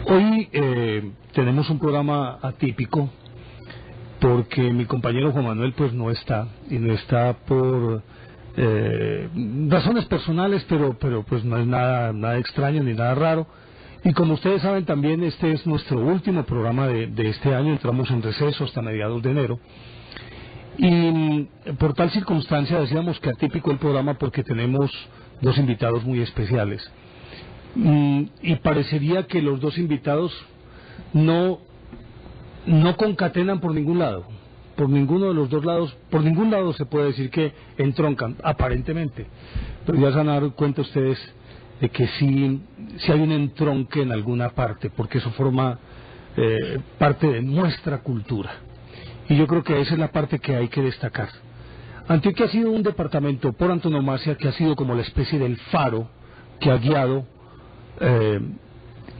Hoy tenemos un programa atípico porque mi compañero Juan Manuel pues no está, y no está por razones personales, pero pues no es nada extraño ni nada raro. Y como ustedes saben también, este es nuestro último programa de este año. Entramos en receso hasta mediados de enero, y por tal circunstancia decíamos que atípico el programa porque tenemos dos invitados muy especiales. Y parecería que los dos invitados no concatenan por ningún lado, por ninguno de los dos lados, por ningún lado se puede decir que entroncan, aparentemente, pero ya se van a dar cuenta ustedes de que sí hay un entronque en alguna parte, porque eso forma parte de nuestra cultura, y yo creo que esa es la parte que hay que destacar. Antioquia ha sido un departamento por antonomasia que ha sido como la especie del faro que ha guiado,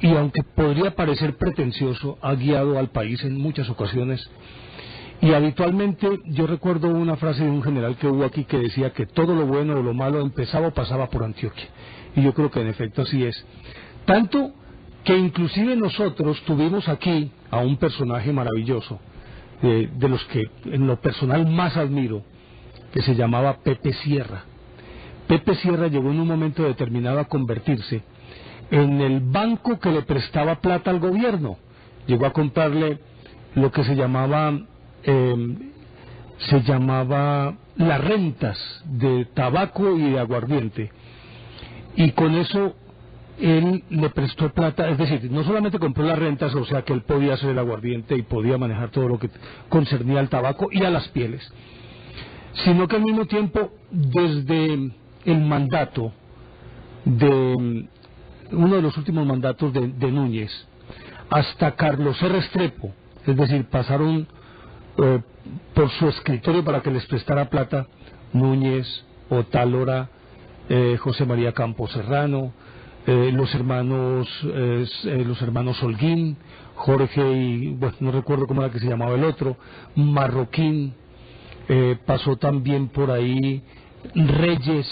y aunque podría parecer pretencioso, ha guiado al país en muchas ocasiones. Y habitualmente yo recuerdo una frase de un general que hubo aquí que decía que todo lo bueno o lo malo empezaba o pasaba por Antioquia, y yo creo que en efecto así es. Tanto que inclusive nosotros tuvimos aquí a un personaje maravilloso, de los que en lo personal más admiro, que se llamaba Pepe Sierra. Pepe Sierra llegó en un momento determinado a convertirse en el banco que le prestaba plata al gobierno. Llegó a comprarle lo que se llamaba las rentas de tabaco y de aguardiente, y con eso él le prestó plata. Es decir, no solamente compró las rentas, o sea que él podía hacer el aguardiente y podía manejar todo lo que concernía al tabaco y a las pieles, sino que al mismo tiempo, desde el mandato de uno de los últimos mandatos de Núñez hasta Carlos R. Restrepo, es decir, pasaron por su escritorio para que les prestara plata Núñez, Otálora, José María Campos Serrano, los hermanos Holguín, Jorge y bueno, no recuerdo cómo era que se llamaba el otro, Marroquín, pasó también por ahí Reyes,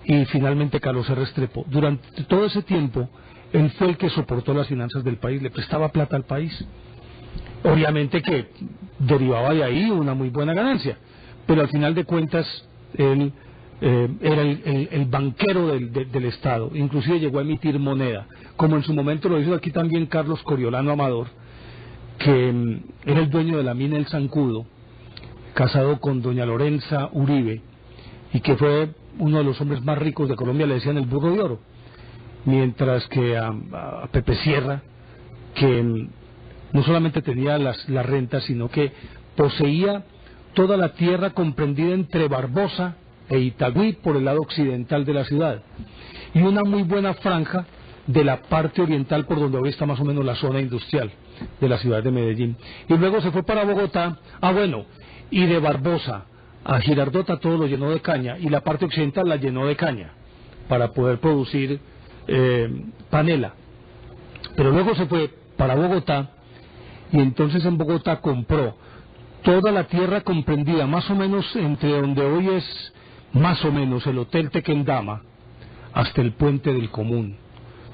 y finalmente Carlos R. Restrepo. Durante todo ese tiempo él fue el que soportó las finanzas del país, le prestaba plata al país. Obviamente que derivaba de ahí una muy buena ganancia, pero al final de cuentas él era el banquero del Estado. Inclusive llegó a emitir moneda, como en su momento lo hizo aquí también Carlos Coriolano Amador, que era el dueño de la mina El Zancudo, casado con doña Lorenza Uribe, y que fue uno de los hombres más ricos de Colombia, le decían el burro de oro. Mientras que a Pepe Sierra, que no solamente tenía las rentas, sino que poseía toda la tierra comprendida entre Barbosa e Itagüí por el lado occidental de la ciudad, y una muy buena franja de la parte oriental por donde hoy está más o menos la zona industrial de la ciudad de Medellín. Y luego se fue para Bogotá, y de Barbosa a Girardota todo lo llenó de caña, y la parte occidental la llenó de caña para poder producir panela. Pero luego se fue para Bogotá, y entonces en Bogotá compró toda la tierra comprendida más o menos entre donde hoy es más o menos el Hotel Tequendama hasta el Puente del Común,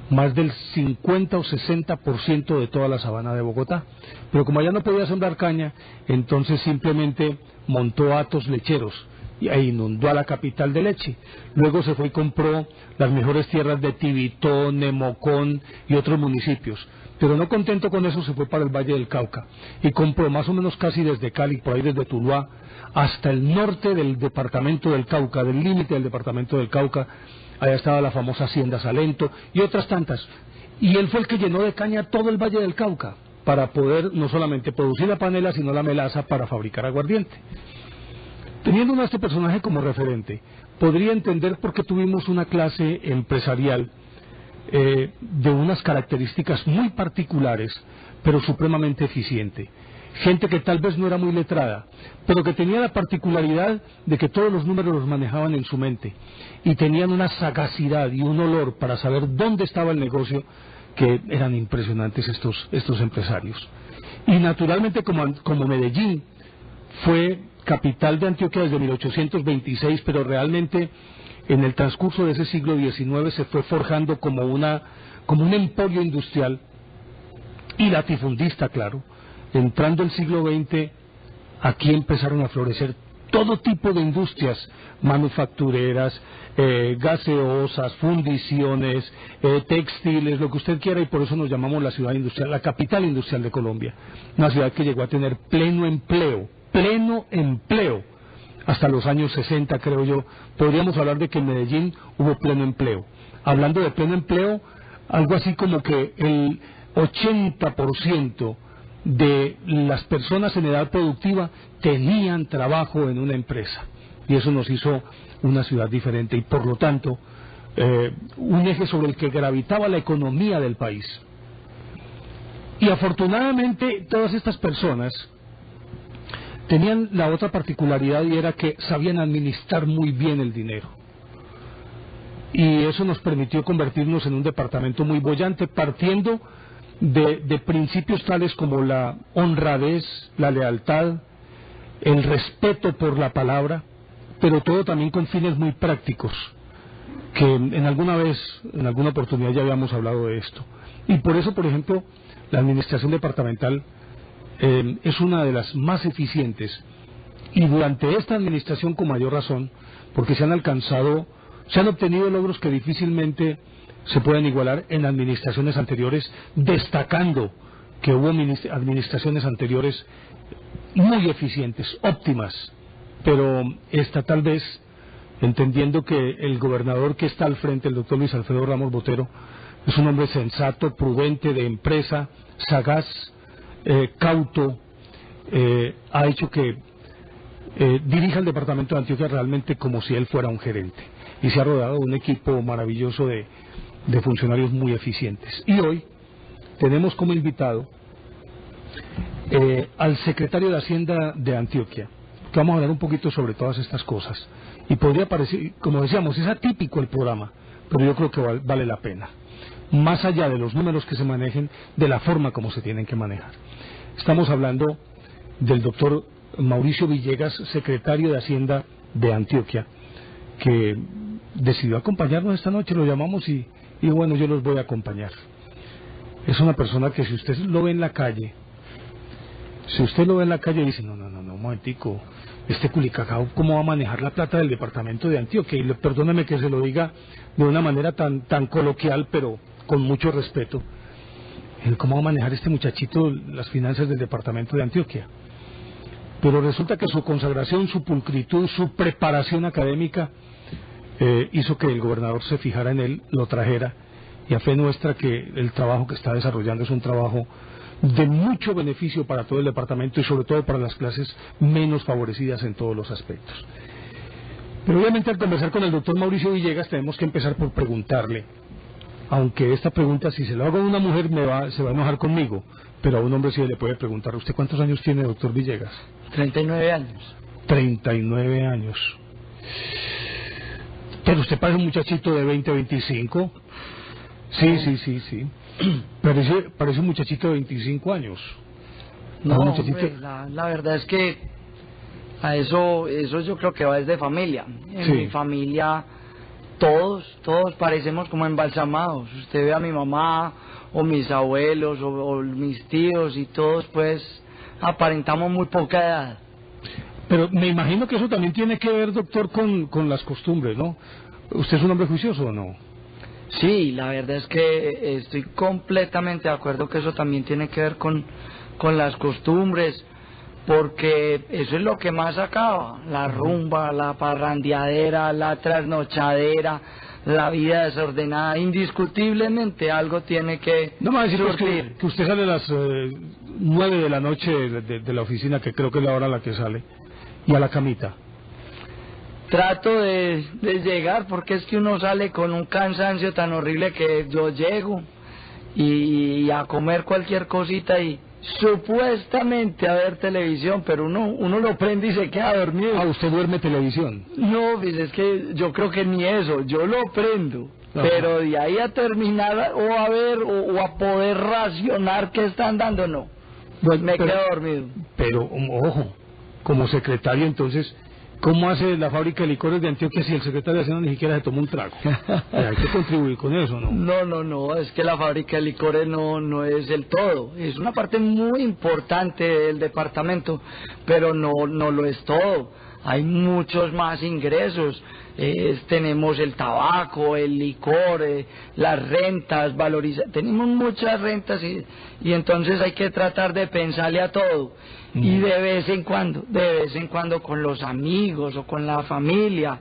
más del 50 o 60% de toda la sabana de Bogotá. Pero como allá no podía sembrar caña, entonces simplemente montó hatos lecheros y ahí inundó a la capital de leche. Luego se fue y compró las mejores tierras de Tibitón, Nemocón y otros municipios. Pero no contento con eso, se fue para el Valle del Cauca y compró más o menos casi desde Cali, por ahí desde Tuluá, hasta el norte del departamento del Cauca, del límite del departamento del Cauca. Allá estaba la famosa Hacienda Salento y otras tantas. Y él fue el que llenó de caña todo el Valle del Cauca para poder no solamente producir la panela, sino la melaza para fabricar aguardiente. Teniendo a este personaje como referente, podría entender por qué tuvimos una clase empresarial de unas características muy particulares, pero supremamente eficiente. Gente que tal vez no era muy letrada, pero que tenía la particularidad de que todos los números los manejaban en su mente, y tenían una sagacidad y un olor para saber dónde estaba el negocio, que eran impresionantes estos empresarios. Y naturalmente, como Medellín fue capital de Antioquia desde 1826, pero realmente en el transcurso de ese siglo XIX se fue forjando como un emporio industrial y latifundista, claro. Entrando el siglo XX, aquí empezaron a florecer todo tipo de industrias manufactureras, gaseosas, fundiciones, textiles, lo que usted quiera, y por eso nos llamamos la ciudad industrial, la capital industrial de Colombia. Una ciudad que llegó a tener pleno empleo, hasta los años 60, creo yo. Podríamos hablar de que en Medellín hubo pleno empleo. Hablando de pleno empleo, algo así como que el 80% de las personas en edad productiva tenían trabajo en una empresa, y eso nos hizo una ciudad diferente y por lo tanto un eje sobre el que gravitaba la economía del país. Y afortunadamente todas estas personas tenían la otra particularidad, y era que sabían administrar muy bien el dinero, y eso nos permitió convertirnos en un departamento muy boyante, partiendo de principios tales como la honradez, la lealtad, el respeto por la palabra, pero todo también con fines muy prácticos, que en alguna oportunidad ya habíamos hablado de esto. Y por eso, por ejemplo, la administración departamental es una de las más eficientes, y durante esta administración con mayor razón, porque se han obtenido logros que difícilmente se pueden igualar en administraciones anteriores, destacando que hubo administraciones anteriores muy eficientes, óptimas, pero esta tal vez, entendiendo que el gobernador que está al frente, el doctor Luis Alfredo Ramos Botero, es un hombre sensato, prudente, de empresa, sagaz, cauto, ha hecho que dirija el departamento de Antioquia realmente como si él fuera un gerente, y se ha rodeado de un equipo maravilloso de funcionarios muy eficientes. Y hoy tenemos como invitado al secretario de Hacienda de Antioquia, que vamos a hablar un poquito sobre todas estas cosas, y podría parecer, como decíamos, es atípico el programa, pero yo creo que vale la pena, más allá de los números que se manejen, de la forma como se tienen que manejar. Estamos hablando del doctor Mauricio Villegas, secretario de Hacienda de Antioquia, que decidió acompañarnos esta noche. Lo llamamos y bueno, yo los voy a acompañar. Es una persona que si usted lo ve en la calle, dice, no, un momentico, este culicacao, ¿cómo va a manejar la plata del departamento de Antioquia? Y perdóneme que se lo diga de una manera tan coloquial, pero con mucho respeto. ¿Cómo va a manejar este muchachito las finanzas del departamento de Antioquia? Pero resulta que su consagración, su pulcritud, su preparación académica hizo que el gobernador se fijara en él, lo trajera, y a fe nuestra que el trabajo que está desarrollando es un trabajo de mucho beneficio para todo el departamento y sobre todo para las clases menos favorecidas en todos los aspectos. Pero obviamente al conversar con el doctor Mauricio Villegas tenemos que empezar por preguntarle, aunque esta pregunta si se la hago a una mujer se va a enojar conmigo, pero a un hombre sí le puede preguntar: ¿usted cuántos años tiene, doctor Villegas? 39 años. 39 años. Pero usted parece un muchachito de 20, 25. Sí. Parece un muchachito de 25 años. No, hombre, la verdad es que a eso yo creo que va desde familia. En mi familia todos parecemos como embalsamados. Usted ve a mi mamá o mis abuelos o mis tíos, y todos pues aparentamos muy poca edad. Pero me imagino que eso también tiene que ver, doctor, con las costumbres, ¿no? ¿Usted es un hombre juicioso o no? Sí, la verdad es que estoy completamente de acuerdo que eso también tiene que ver con las costumbres, porque eso es lo que más acaba: la rumba, la parrandeadera, la trasnochadera, la vida desordenada. Indiscutiblemente algo tiene que no me va a decir que usted sale a las 9 de la noche de la oficina, que creo que es la hora a la que sale, y a la camita. Trato de llegar, porque es que uno sale con un cansancio tan horrible que yo llego y a comer cualquier cosita y supuestamente a ver televisión, pero uno lo prende y se queda dormido. Ah, ¿usted duerme televisión? No, pues es que yo creo que ni eso, yo lo prendo. Ajá. Pero de ahí a terminar o a ver o a poder racionar qué están dando, no. Pues me quedo dormido. Pero, ojo, como secretario entonces ¿Cómo hace la fábrica de licores de Antioquia si el secretario de Hacienda ni siquiera se tomó un trago? Hay que contribuir con eso, ¿no? No, es que la fábrica de licores no es el todo, es una parte muy importante del departamento, pero no lo es todo. Hay muchos más ingresos, tenemos el tabaco, el licor, las rentas, tenemos muchas rentas y entonces hay que tratar de pensarle a todo. Y de vez en cuando con los amigos o con la familia,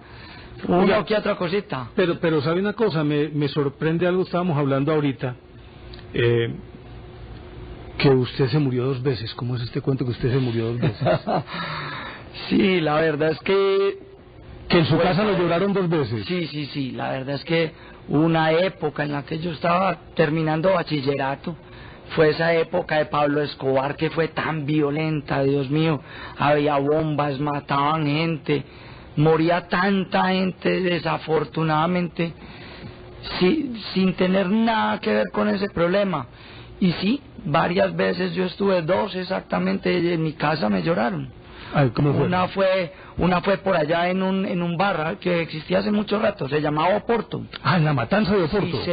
una que otra cosita. Pero sabe una cosa, me sorprende algo, estábamos hablando ahorita, que usted se murió 2 veces. ¿Cómo es este cuento que usted se murió 2 veces? Sí, la verdad es que en su casa lo lloraron 2 veces. Sí, la verdad es que una época en la que yo estaba terminando bachillerato, fue esa época de Pablo Escobar que fue tan violenta, Dios mío, había bombas, mataban gente, moría tanta gente desafortunadamente, sin tener nada que ver con ese problema. Y sí, varias veces yo estuve 2 exactamente en mi casa, me lloraron. Ay, ¿cómo fue? Una fue por allá en un bar que existía hace mucho rato, se llamaba Oporto. Ah, en la matanza de Oporto.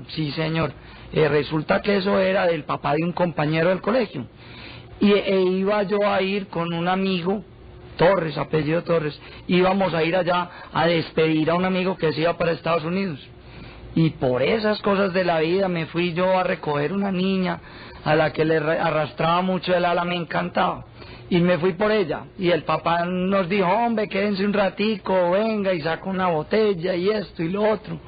Sí señor. Resulta que eso era del papá de un compañero del colegio. Iba yo a ir con un amigo, Torres, apellido Torres, íbamos a ir allá a despedir a un amigo que se iba para Estados Unidos. Y por esas cosas de la vida me fui yo a recoger una niña a la que le arrastraba mucho el ala, me encantaba. Y me fui por ella, y el papá nos dijo, hombre, quédense un ratico, venga, y saca una botella, y esto y lo otro.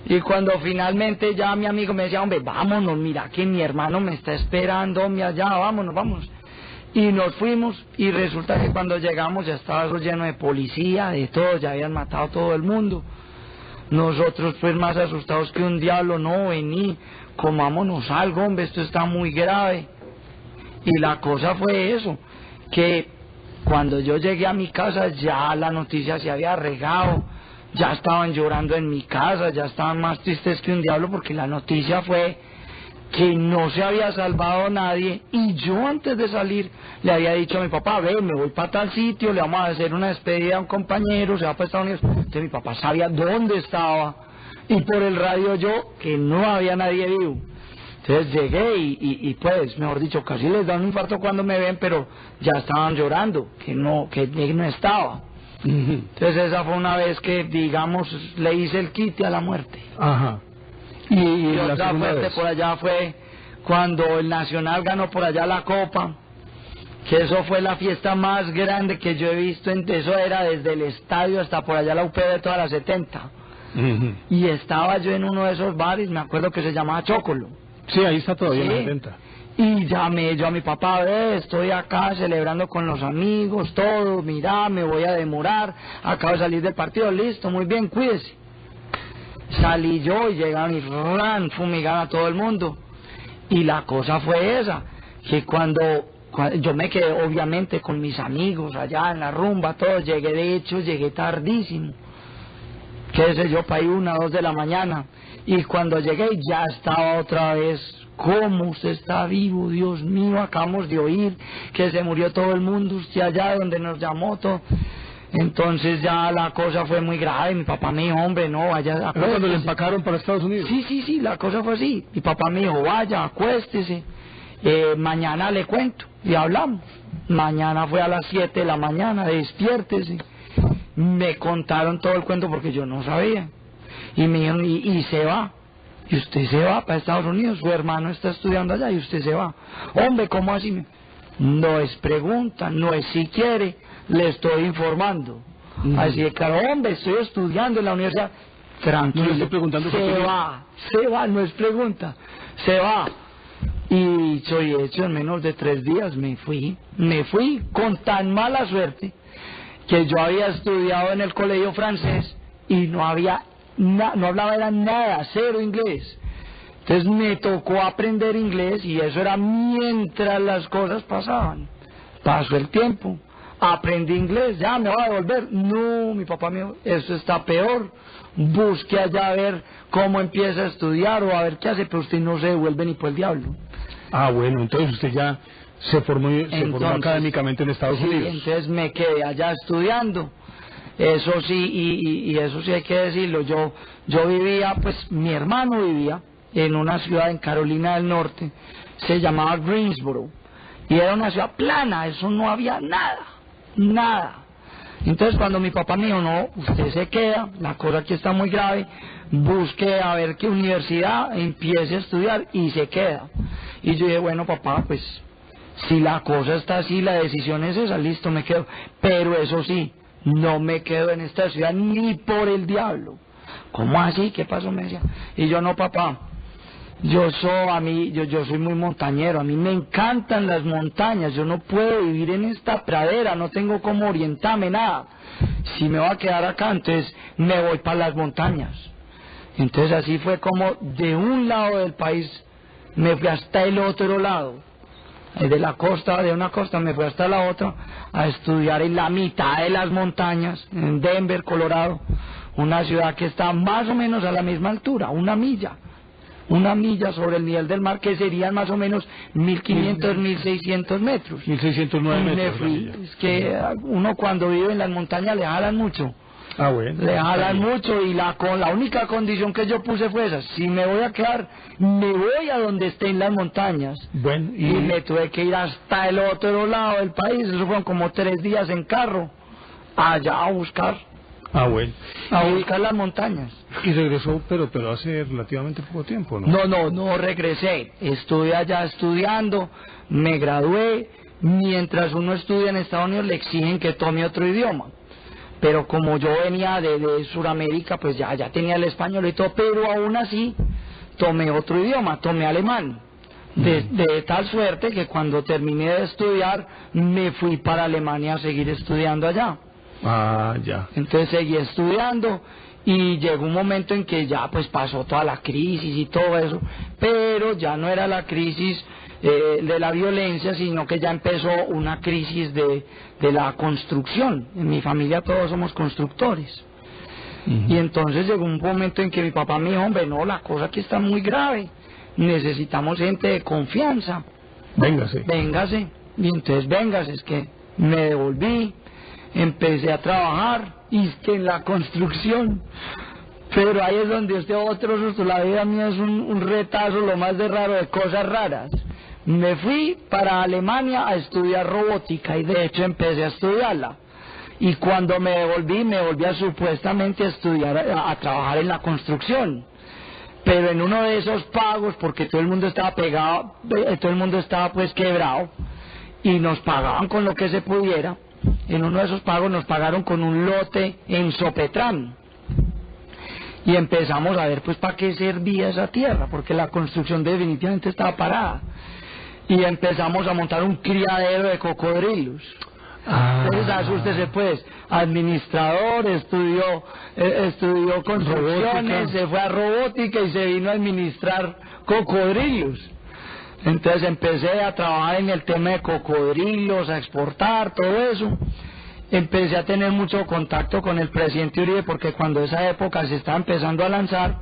Y cuando finalmente ya mi amigo me decía, hombre, vámonos, mira que mi hermano me está esperando, allá, vámonos. Y nos fuimos, y resulta que cuando llegamos ya estaba eso lleno de policía, de todo, ya habían matado a todo el mundo. Nosotros pues más asustados que un diablo, no, vení, comámonos algo, hombre, esto está muy grave. Y la cosa fue eso, que cuando yo llegué a mi casa ya la noticia se había regado, ya estaban llorando en mi casa, ya estaban más tristes que un diablo porque la noticia fue que no se había salvado nadie, y yo antes de salir le había dicho a mi papá, ve, me voy para tal sitio, le vamos a hacer una despedida a un compañero, se va para Estados Unidos. Entonces mi papá sabía dónde estaba, y por el radio yo que no había nadie vivo. Entonces llegué y pues, mejor dicho, casi les da un infarto cuando me ven, pero ya estaban llorando, que no estaba. Entonces esa fue una vez que, digamos, le hice el quite a la muerte. Ajá. Y otra fuerte por allá fue cuando el Nacional ganó por allá la Copa, que eso fue la fiesta más grande que yo he visto, eso era desde el estadio hasta por allá la UP de todas las 70. Y estaba yo en uno de esos bares, me acuerdo que se llamaba Chocolo. Sí, ahí está todavía en la 70. Y llamé yo a mi papá, estoy acá celebrando con los amigos, todo, mira, me voy a demorar, acabo de salir del partido, listo, muy bien, cuídese. Salí yo y llegaron y fumigaron a todo el mundo. Y la cosa fue esa, que cuando yo me quedé obviamente con mis amigos allá en la rumba, todo, llegué tardísimo, qué sé yo, para ir 1 o 2 de la mañana. Y cuando llegué ya estaba otra vez, ¿cómo usted está vivo? Dios mío, acabamos de oír que se murió todo el mundo, usted allá donde nos llamó todo. Entonces ya la cosa fue muy grave, mi papá me dijo, hombre, no, vaya, acuéstese. ¿Cuándo le empacaron para Estados Unidos? Sí, la cosa fue así. Mi papá me dijo, vaya, acuéstese, mañana le cuento, y hablamos. Mañana fue a las 7 de la mañana, despiértese. Me contaron todo el cuento porque yo no sabía. Y me dijeron, y se va. Y usted se va para Estados Unidos, su hermano está estudiando allá y usted se va. Hombre, ¿cómo así? No es pregunta, no es si quiere, le estoy informando. Así de claro, hombre, estoy estudiando en la universidad. Tranquilo, no estoy preguntando se va, no es pregunta, se va. Y soy hecho, en menos de 3 días me fui con tan mala suerte que yo había estudiado en el colegio francés y no hablaba era nada, 0 inglés. Entonces me tocó aprender inglés y eso era mientras las cosas pasaban. Pasó el tiempo, aprendí inglés, ya me voy a devolver. No, mi papá me dijo, eso está peor, busque allá a ver cómo empieza a estudiar o a ver qué hace, pero usted no se devuelve ni por el diablo. Ah, bueno, entonces usted ya se formó académicamente en Estados Unidos. Entonces me quedé allá estudiando. Eso sí, y eso sí hay que decirlo. Yo vivía, pues mi hermano vivía en una ciudad en Carolina del Norte, se llamaba Greensboro, y era una ciudad plana, eso no había nada. Entonces cuando mi papá me dijo, no, usted se queda, la cosa aquí está muy grave, busque a ver qué universidad, empiece a estudiar y se queda. Y yo dije, bueno papá, pues si la cosa está así, la decisión es esa, listo, me quedo. Pero eso sí, no me quedo en esta ciudad ni por el diablo. ¿Cómo así? ¿Qué pasó? Me decía. Y yo, no papá, yo soy muy montañero, a mí me encantan las montañas, yo no puedo vivir en esta pradera, no tengo cómo orientarme, nada. Si me voy a quedar acá, entonces me voy para las montañas. Entonces así fue como de un lado del país me fui hasta el otro lado, de una costa me fui hasta la otra a estudiar en la mitad de las montañas, en Denver, Colorado, una ciudad que está más o menos a la misma altura, una milla sobre el nivel del mar, que serían más o menos 1500, 1600 metros. 1609 metros. Me fui, es que uno cuando vive en las montañas le jalan mucho. Ah, bueno. Le jalan mucho, y la única condición que yo puse fue esa: si me voy a quedar, me voy a donde estén las montañas. Bueno, y me tuve que ir hasta el otro lado del país, eso fueron como 3 días en carro, allá a buscar. Ah, bueno. A buscar las montañas. Y regresó, pero hace relativamente poco tiempo, ¿no? No regresé. Estuve allá estudiando, me gradué. Mientras uno estudia en Estados Unidos le exigen que tome otro idioma. Pero como yo venía de Sudamérica, pues ya tenía el español y todo, pero aún así tomé otro idioma, tomé alemán. De tal suerte que cuando terminé de estudiar me fui para Alemania a seguir estudiando allá. Ah, ya. Entonces seguí estudiando y llegó un momento en que ya pues pasó toda la crisis y todo eso, pero ya no era la crisis de la violencia, sino que ya empezó una crisis de la construcción. En mi familia todos somos constructores. Y entonces llegó un momento en que mi papá me dijo, hombre, no, la cosa aquí está muy grave, necesitamos gente de confianza. Véngase. Y entonces véngase, es que me devolví, empecé a trabajar, y es que en la construcción. Pero ahí es donde otro susto, la vida mía es un retazo, lo más de raro, de cosas raras. Me fui para Alemania a estudiar robótica, y de hecho empecé a estudiarla. Y cuando me volví supuestamente a estudiar, a trabajar en la construcción. Pero en uno de esos pagos, porque todo el mundo estaba pegado, todo el mundo estaba pues quebrado, y nos pagaban con lo que se pudiera. En uno de esos pagos nos pagaron con un lote en Sopetrán. Y empezamos a ver pues para qué servía esa tierra, porque la construcción definitivamente estaba parada. Y empezamos a montar un criadero de cocodrilos. Entonces asústese pues, administrador, estudió construcciones, robótica. Se fue a robótica y se vino a administrar cocodrilos. Entonces empecé a trabajar en el tema de cocodrilos, a exportar, todo eso. Empecé a tener mucho contacto con el presidente Uribe, porque cuando esa época se estaba empezando a lanzar,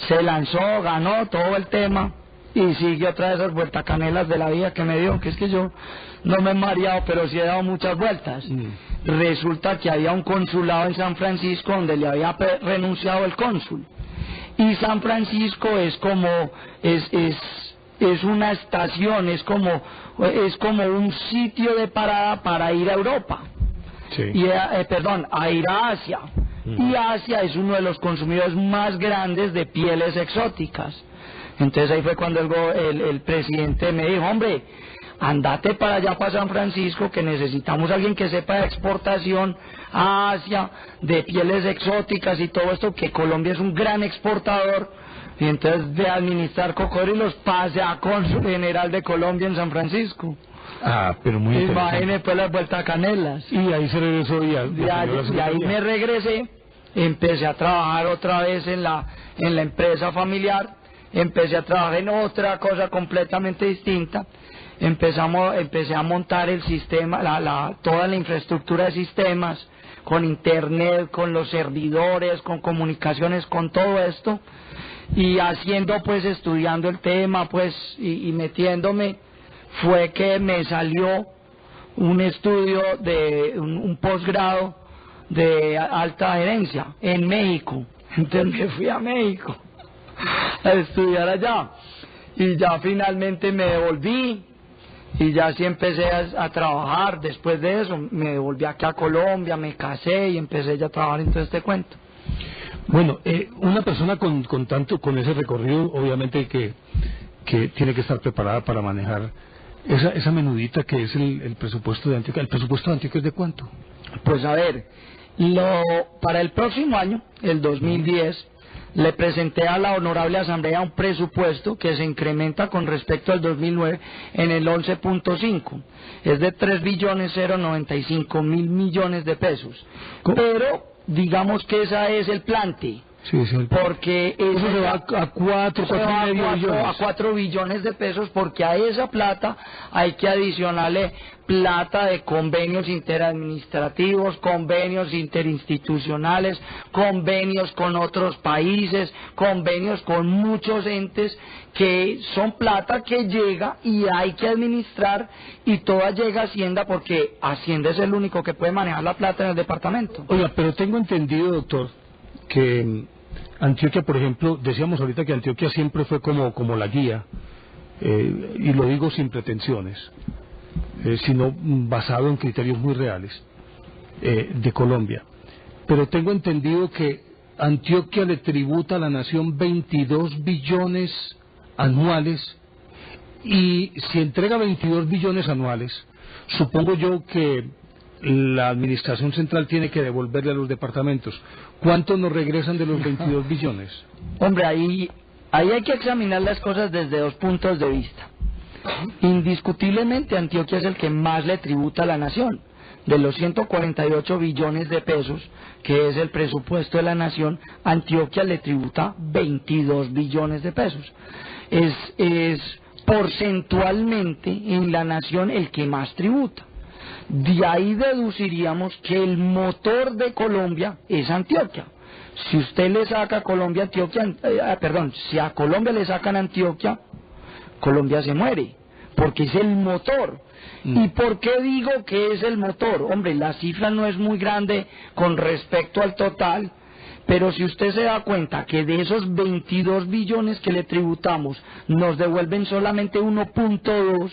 se lanzó, ganó todo el tema, y sigue otra de esas vueltacanelas de la vida que me dio, que es que yo no me he mareado, pero sí he dado muchas vueltas. Resulta que había un consulado en San Francisco donde le había renunciado el cónsul. Y San Francisco es como, es una estación, es como un sitio de parada para ir a Europa. Sí. Y, a ir a Asia. Y Asia es uno de los consumidores más grandes de pieles exóticas. Entonces ahí fue cuando el presidente me dijo, hombre, andate para allá, para San Francisco, que necesitamos a alguien que sepa de exportación a Asia, de pieles exóticas y todo esto, que Colombia es un gran exportador. Y entonces de administrar cocodrilos pase a cónsul general de Colombia en San Francisco. Ah, pero muy interesante. Imagínate pues las vueltacanelas. Y ahí se regresó y ahí me regresé, empecé a trabajar otra vez en la empresa familiar, empecé a trabajar en otra cosa completamente distinta. Empecé a montar el sistema, toda la infraestructura de sistemas, con internet, con los servidores, con comunicaciones, con todo esto, y haciendo pues, estudiando el tema pues, y metiéndome. fue que me salió un estudio de un posgrado de alta gerencia en México. Entonces me fui a México a estudiar allá y ya finalmente me devolví y ya sí empecé a trabajar. Después de eso me devolví aquí a Colombia, me casé y empecé ya a trabajar en todo este cuento. Bueno, una persona con ese recorrido, obviamente que tiene que estar preparada para manejar esa menudita que es el presupuesto de Antioquia. ¿El presupuesto de Antioquia es de cuánto? Pues a ver, para el próximo año, el 2010, le presenté a la Honorable Asamblea un presupuesto que se incrementa con respecto al 2009 en el 11.5. Es de 3.095.000 millones de pesos. Pero digamos que ese es el plante. Sí, porque eso se va a 4 billones de pesos, porque a esa plata hay que adicionarle plata de convenios interadministrativos, convenios interinstitucionales, convenios con otros países, convenios con muchos entes, que son plata que llega y hay que administrar, y toda llega a Hacienda, porque Hacienda es el único que puede manejar la plata en el departamento. Oiga, pero tengo entendido, doctor, que Antioquia, por ejemplo, decíamos ahorita que Antioquia siempre fue como la guía, y lo digo sin pretensiones, sino basado en criterios muy reales, de Colombia. Pero tengo entendido que Antioquia le tributa a la nación 22 billones anuales, y si entrega 22 billones anuales, supongo yo que la administración central tiene que devolverle a los departamentos. ¿Cuánto nos regresan de los 22 billones? Hombre, ahí hay que examinar las cosas desde dos puntos de vista. Indiscutiblemente Antioquia es el que más le tributa a la nación. De los 148 billones de pesos, que es el presupuesto de la nación, Antioquia le tributa 22 billones de pesos. Es porcentualmente en la nación el que más tributa. De ahí deduciríamos que el motor de Colombia es Antioquia. Si usted le saca a Colombia, si a Colombia le sacan Antioquia, Colombia se muere, porque es el motor. ¿Y por qué digo que es el motor? Hombre, la cifra no es muy grande con respecto al total, pero si usted se da cuenta que de esos 22 billones que le tributamos, nos devuelven solamente 1.2,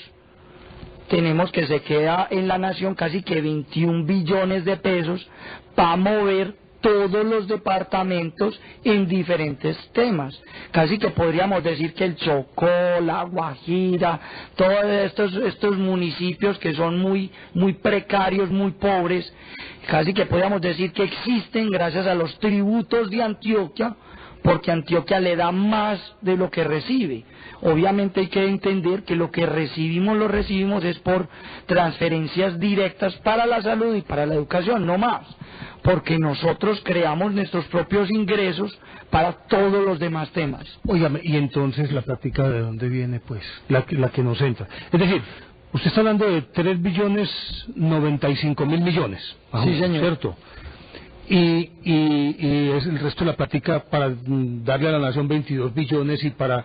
tenemos que se queda en la nación casi que 21 billones de pesos para mover todos los departamentos en diferentes temas. Casi que podríamos decir que el Chocó, la Guajira, todos estos municipios que son muy precarios, muy pobres, casi que podríamos decir que existen gracias a los tributos de Antioquia, porque Antioquia le da más de lo que recibe. Obviamente hay que entender que lo que lo recibimos es por transferencias directas para la salud y para la educación, no más, porque nosotros creamos nuestros propios ingresos para todos los demás temas. Óigame, y entonces la práctica, ¿de dónde viene, pues? La que nos entra. Es decir, usted está hablando de 3.095.000 millones. Sí, señor. ¿Cierto? Y es el resto de la plática para darle a la nación 22 billones y para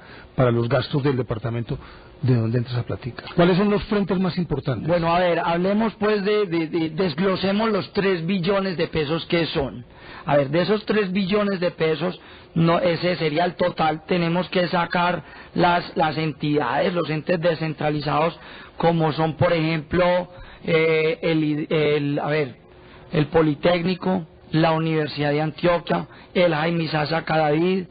los gastos del departamento. ¿De dónde entra esa plática? ¿Cuáles son los frentes más importantes? Bueno, a ver, hablemos pues desglosemos los 3 billones de pesos que son. A ver, de esos 3 billones de pesos, no, ese sería el total. Tenemos que sacar las entidades, los entes descentralizados, como son, por ejemplo, el Politécnico, la Universidad de Antioquia, el Jaime Sasa Cadavid,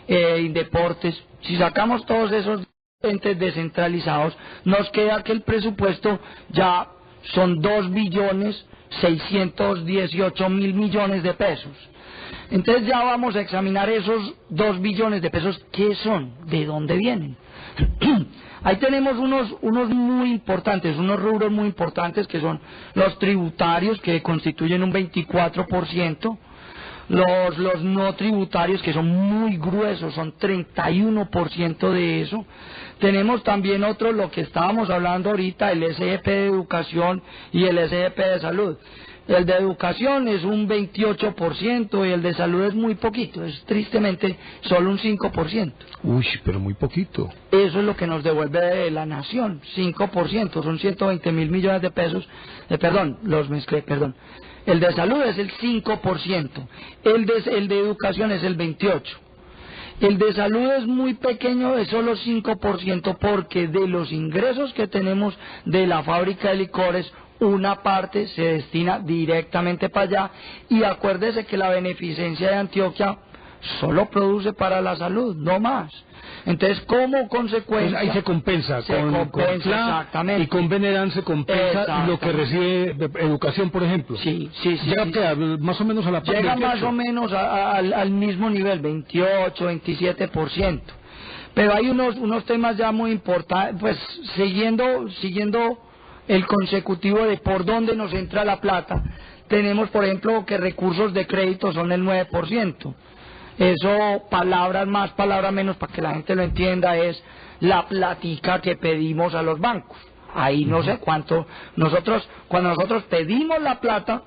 Indeportes. Si sacamos todos esos entes descentralizados, nos queda que el presupuesto ya son 2.618.000 millones de pesos. Entonces ya vamos a examinar esos 2 billones de pesos. ¿Qué son? ¿De dónde vienen? Ahí tenemos unos muy importantes, unos rubros muy importantes, que son los tributarios, que constituyen un 24%, los no tributarios, que son muy gruesos, son 31% de eso. Tenemos también lo que estábamos hablando ahorita, el SGP de educación y el SGP de salud. El de educación es un 28% y el de salud es muy poquito, es tristemente solo un 5%. Uy, pero muy poquito. Eso es lo que nos devuelve la nación, 5%, son 120.000 millones de pesos. Perdón, los mezclé, perdón. El de salud es el 5%, el de educación es el 28%. El de salud es muy pequeño, es solo 5%, porque de los ingresos que tenemos de la fábrica de licores, una parte se destina directamente para allá, y acuérdese que la beneficencia de Antioquia solo produce para la salud, no más. Entonces, como consecuencia... Ahí se compensa, con FLA, exactamente. Y con Venedan se compensa lo que recibe educación, por ejemplo. Sí. Llega más o menos a la parte. Llega más o menos al mismo nivel, 28, 27%. Pero hay unos temas ya muy importantes, pues siguiendo el consecutivo de por dónde nos entra la plata. Tenemos, por ejemplo, que recursos de crédito son el 9%. Eso, palabras más, palabras menos, para que la gente lo entienda, es la platica que pedimos a los bancos. Ahí no sé cuánto. Cuando nosotros pedimos la plata,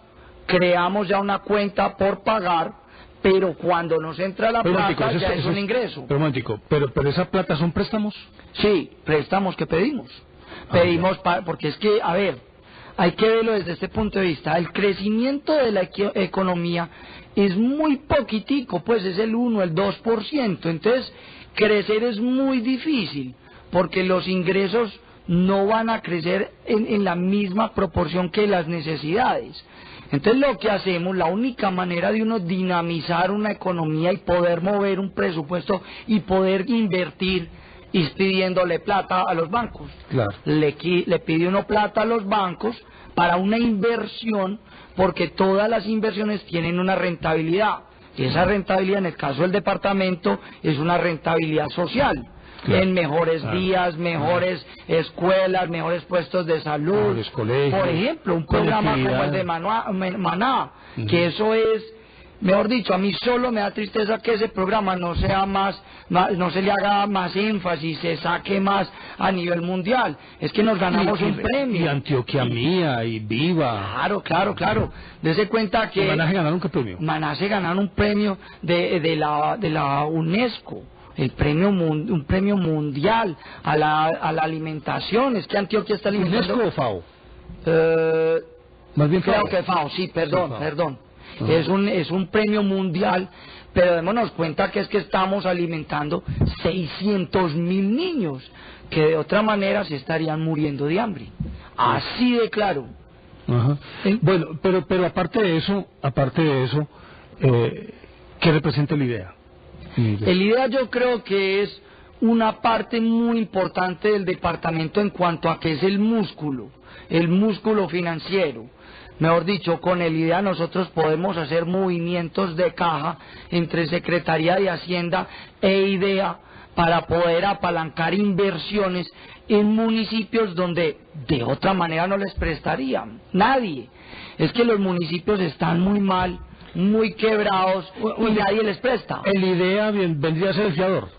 creamos ya una cuenta por pagar, pero cuando nos entra la plata ya es un ingreso. Pero esa plata son préstamos. Sí, préstamos que pedimos. Porque es que, a ver, hay que verlo desde este punto de vista. El crecimiento de la economía es muy poquitico, pues es el 1, el 2%. Entonces, crecer es muy difícil, porque los ingresos no van a crecer en la misma proporción que las necesidades. Entonces, lo que hacemos, la única manera de uno dinamizar una economía y poder mover un presupuesto y poder invertir, es pidiéndole plata a los bancos. Claro. Le pide uno plata a los bancos para una inversión, porque todas las inversiones tienen una rentabilidad. Y esa rentabilidad, en el caso del departamento, es una rentabilidad social. Claro. En mejores vías, mejores escuelas, mejores puestos de salud. Mejores colegios. Por ejemplo, un programa como el de Maná, que eso es... Mejor dicho, a mí solo me da tristeza que ese programa no sea no se le haga más énfasis, se saque más a nivel mundial. Es que nos ganamos un premio. Y Antioquia Mía, y Viva. Claro. Dese cuenta que... ¿Maná se ganaron qué premio? Maná se ganaron un premio de la UNESCO. Un premio mundial a la alimentación. Es que Antioquia está alimentando... ¿UNESCO o FAO? Más bien creo que FAO, sí, perdón. Es un premio mundial, pero démonos cuenta que es que estamos alimentando 600.000 niños que de otra manera se estarían muriendo de hambre. Así de claro. Ajá. Bueno, pero aparte de eso, ¿qué representa el IDEA? El IDEA yo creo que es una parte muy importante del departamento en cuanto a que es el músculo financiero. Mejor dicho, con el IDEA nosotros podemos hacer movimientos de caja entre Secretaría de Hacienda e IDEA para poder apalancar inversiones en municipios donde de otra manera no les prestarían nadie. Es que los municipios están muy mal, muy quebrados y nadie les presta. ¿El IDEA vendría a ser el fiador?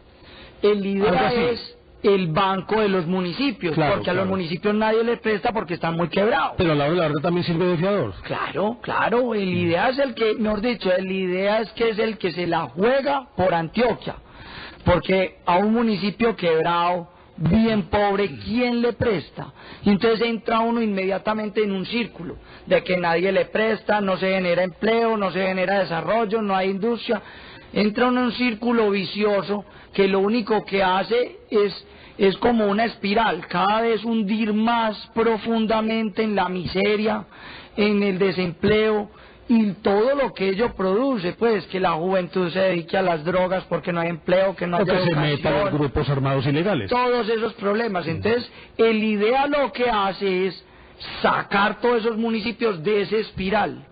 El IDEA es el banco de los municipios, porque a los municipios nadie les presta porque están muy quebrados. Pero a la verdad también sirve de fiador. Claro, el IDEA es el que, mejor dicho, el IDEA es el que se la juega por Antioquia, porque a un municipio quebrado, bien pobre, ¿quién le presta? Y entonces entra uno inmediatamente en un círculo de que nadie le presta, no se genera empleo, no se genera desarrollo, no hay industria. Entra uno en un círculo vicioso que lo único que hace es como una espiral, cada vez hundir más profundamente en la miseria, en el desempleo y todo lo que ello produce, pues que la juventud se dedique a las drogas porque no hay empleo, que no hay educación, se metan los grupos armados ilegales. Todos esos problemas. Entonces, el IDEA lo que hace es sacar todos esos municipios de esa espiral.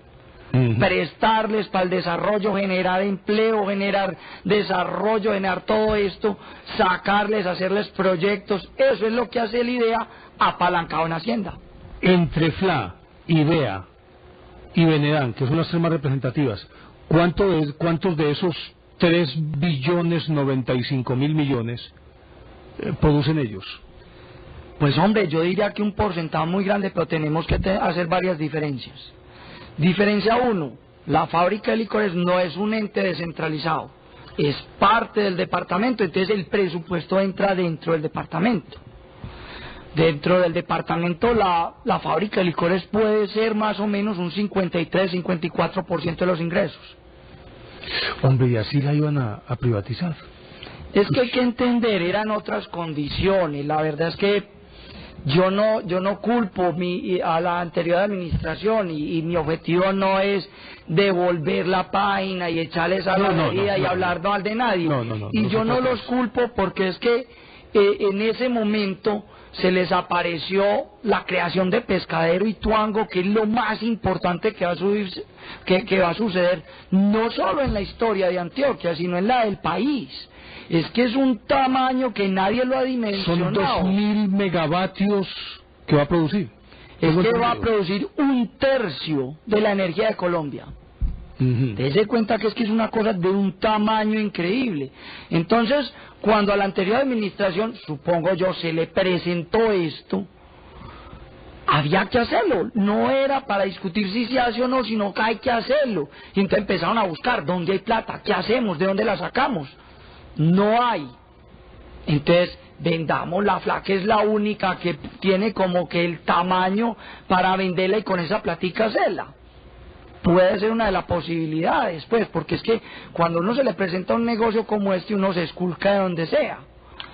Prestarles para el desarrollo, generar empleo, generar desarrollo, generar todo esto, sacarles, hacerles proyectos. Eso es lo que hace el IDEA apalancado en Hacienda. Entre FLA, IDEA y Venedan, que son las tres más representativas, ¿cuántos de esos 3.095.000.000.000 producen ellos? Pues hombre, yo diría que un porcentaje muy grande, pero tenemos que hacer varias diferencias. Diferencia uno, la fábrica de licores no es un ente descentralizado, es parte del departamento, entonces el presupuesto entra dentro del departamento. Dentro del departamento la fábrica de licores puede ser más o menos un 53-54% de los ingresos. Hombre, y así la iban a privatizar. Es que hay que entender, eran otras condiciones. La verdad es que yo no culpo a la anterior administración y mi objetivo no es devolver la página y echarles a la herida y hablar mal de nadie. Y yo no los culpo porque es que en ese momento se les apareció la creación de Pescadero Ituango, que es lo más importante que va a suceder no solo en la historia de Antioquia, sino en la del país. Es que es un tamaño que nadie lo ha dimensionado. Son 2.000 megavatios que va a producir. Es que va a producir 1/3 de la energía de Colombia. Dese cuenta que es una cosa de un tamaño increíble. Entonces, cuando a la anterior administración, supongo yo, se le presentó esto, había que hacerlo. No era para discutir si se hace o no, sino que hay que hacerlo. Y entonces empezaron a buscar dónde hay plata, qué hacemos, de dónde la sacamos. No hay. Entonces, vendamos la FLA, que es la única que tiene como que el tamaño para venderla y con esa platica hacerla. Puede ser una de las posibilidades, pues, porque es que cuando uno se le presenta un negocio como este, uno se esculca de donde sea.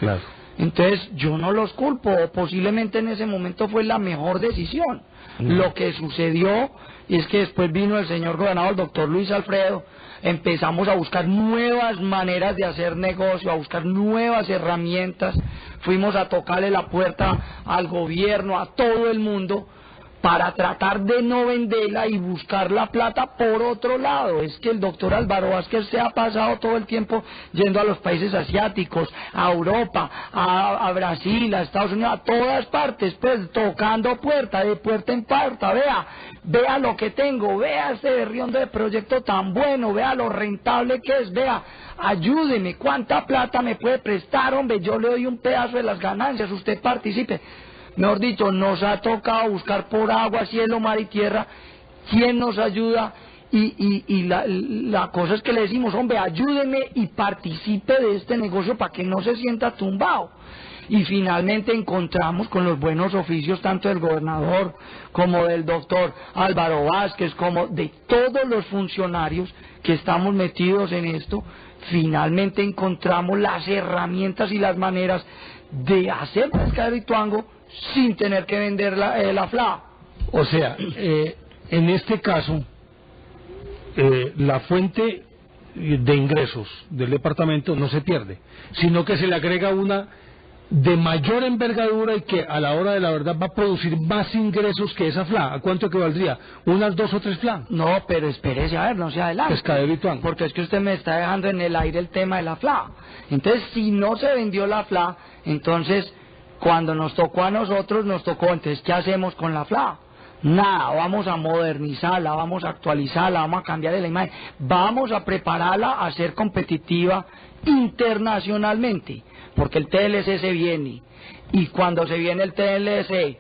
Claro. Entonces, yo no los culpo, posiblemente en ese momento fue la mejor decisión. Lo que sucedió es que después vino el señor gobernador, el doctor Luis Alfredo, empezamos a buscar nuevas maneras de hacer negocio, a buscar nuevas herramientas, fuimos a tocarle la puerta al gobierno, a todo el mundo, para tratar de no venderla y buscar la plata por otro lado. Es que el doctor Álvaro Vázquez se ha pasado todo el tiempo yendo a los países asiáticos, a Europa, a Brasil, a Estados Unidos, a todas partes, pues tocando puerta, de puerta en puerta. Vea lo que tengo, vea este berriondo de proyecto tan bueno, vea lo rentable que es, vea, ayúdeme, cuánta plata me puede prestar, hombre, yo le doy un pedazo de las ganancias, usted participe. Mejor dicho, nos ha tocado buscar por agua, cielo, mar y tierra quién nos ayuda y la cosa es que le decimos, hombre, ayúdeme y participe de este negocio para que no se sienta tumbado. Y finalmente encontramos con los buenos oficios tanto del gobernador como del doctor Álvaro Vázquez, como de todos los funcionarios que estamos metidos en esto, finalmente encontramos las herramientas y las maneras de hacer Pescadero Ituango sin tener que vender la FLA. O sea, en este caso, la fuente de ingresos del departamento no se pierde, sino que se le agrega una de mayor envergadura y que a la hora de la verdad va a producir más ingresos que esa FLA. ¿A cuánto equivaldría? ¿Unas 2 o 3 FLA? No, pero espérese, a ver, no se adelante. Pescadero Ituango. Porque es que usted me está dejando en el aire el tema de la FLA. Entonces, si no se vendió la FLA, entonces cuando nos tocó a nosotros, nos tocó, entonces, ¿qué hacemos con la FLA? Nada, vamos a modernizarla, vamos a actualizarla, vamos a cambiarle la imagen, vamos a prepararla a ser competitiva internacionalmente, porque el TLC se viene, y cuando se viene el TLC,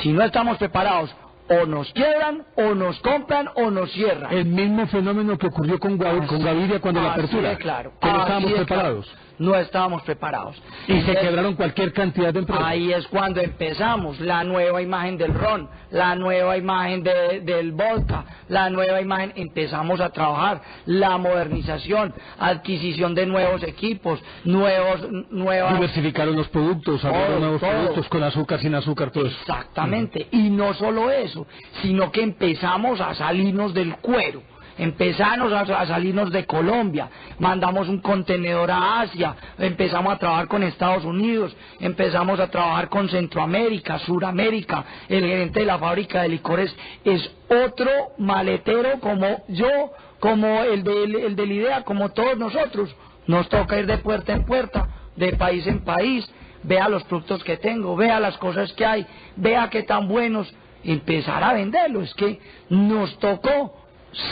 si no estamos preparados, o nos quiebran, o nos compran, o nos cierran. El mismo fenómeno que ocurrió con Gaviria cuando la apertura. Claro. Que no estábamos preparados. Claro. No estábamos preparados. Y se quebraron cualquier cantidad de empresas. Ahí es cuando empezamos la nueva imagen del ron, la nueva imagen del vodka, la nueva imagen, empezamos a trabajar la modernización, adquisición de nuevos equipos, nuevas... Diversificaron los productos, abrieron nuevos productos con azúcar, sin azúcar, todo eso. Exactamente, y no solo eso, sino que empezamos a salirnos del cuero. Empezamos a salirnos de Colombia, mandamos un contenedor a Asia, empezamos a trabajar con Estados Unidos, empezamos a trabajar con Centroamérica, Suramérica. El gerente de la fábrica de licores es otro maletero como yo, como el de la idea, como todos nosotros. Nos toca ir de puerta en puerta, de país en país, vea los productos que tengo, vea las cosas que hay, vea qué tan buenos, empezar a venderlo. Es que nos tocó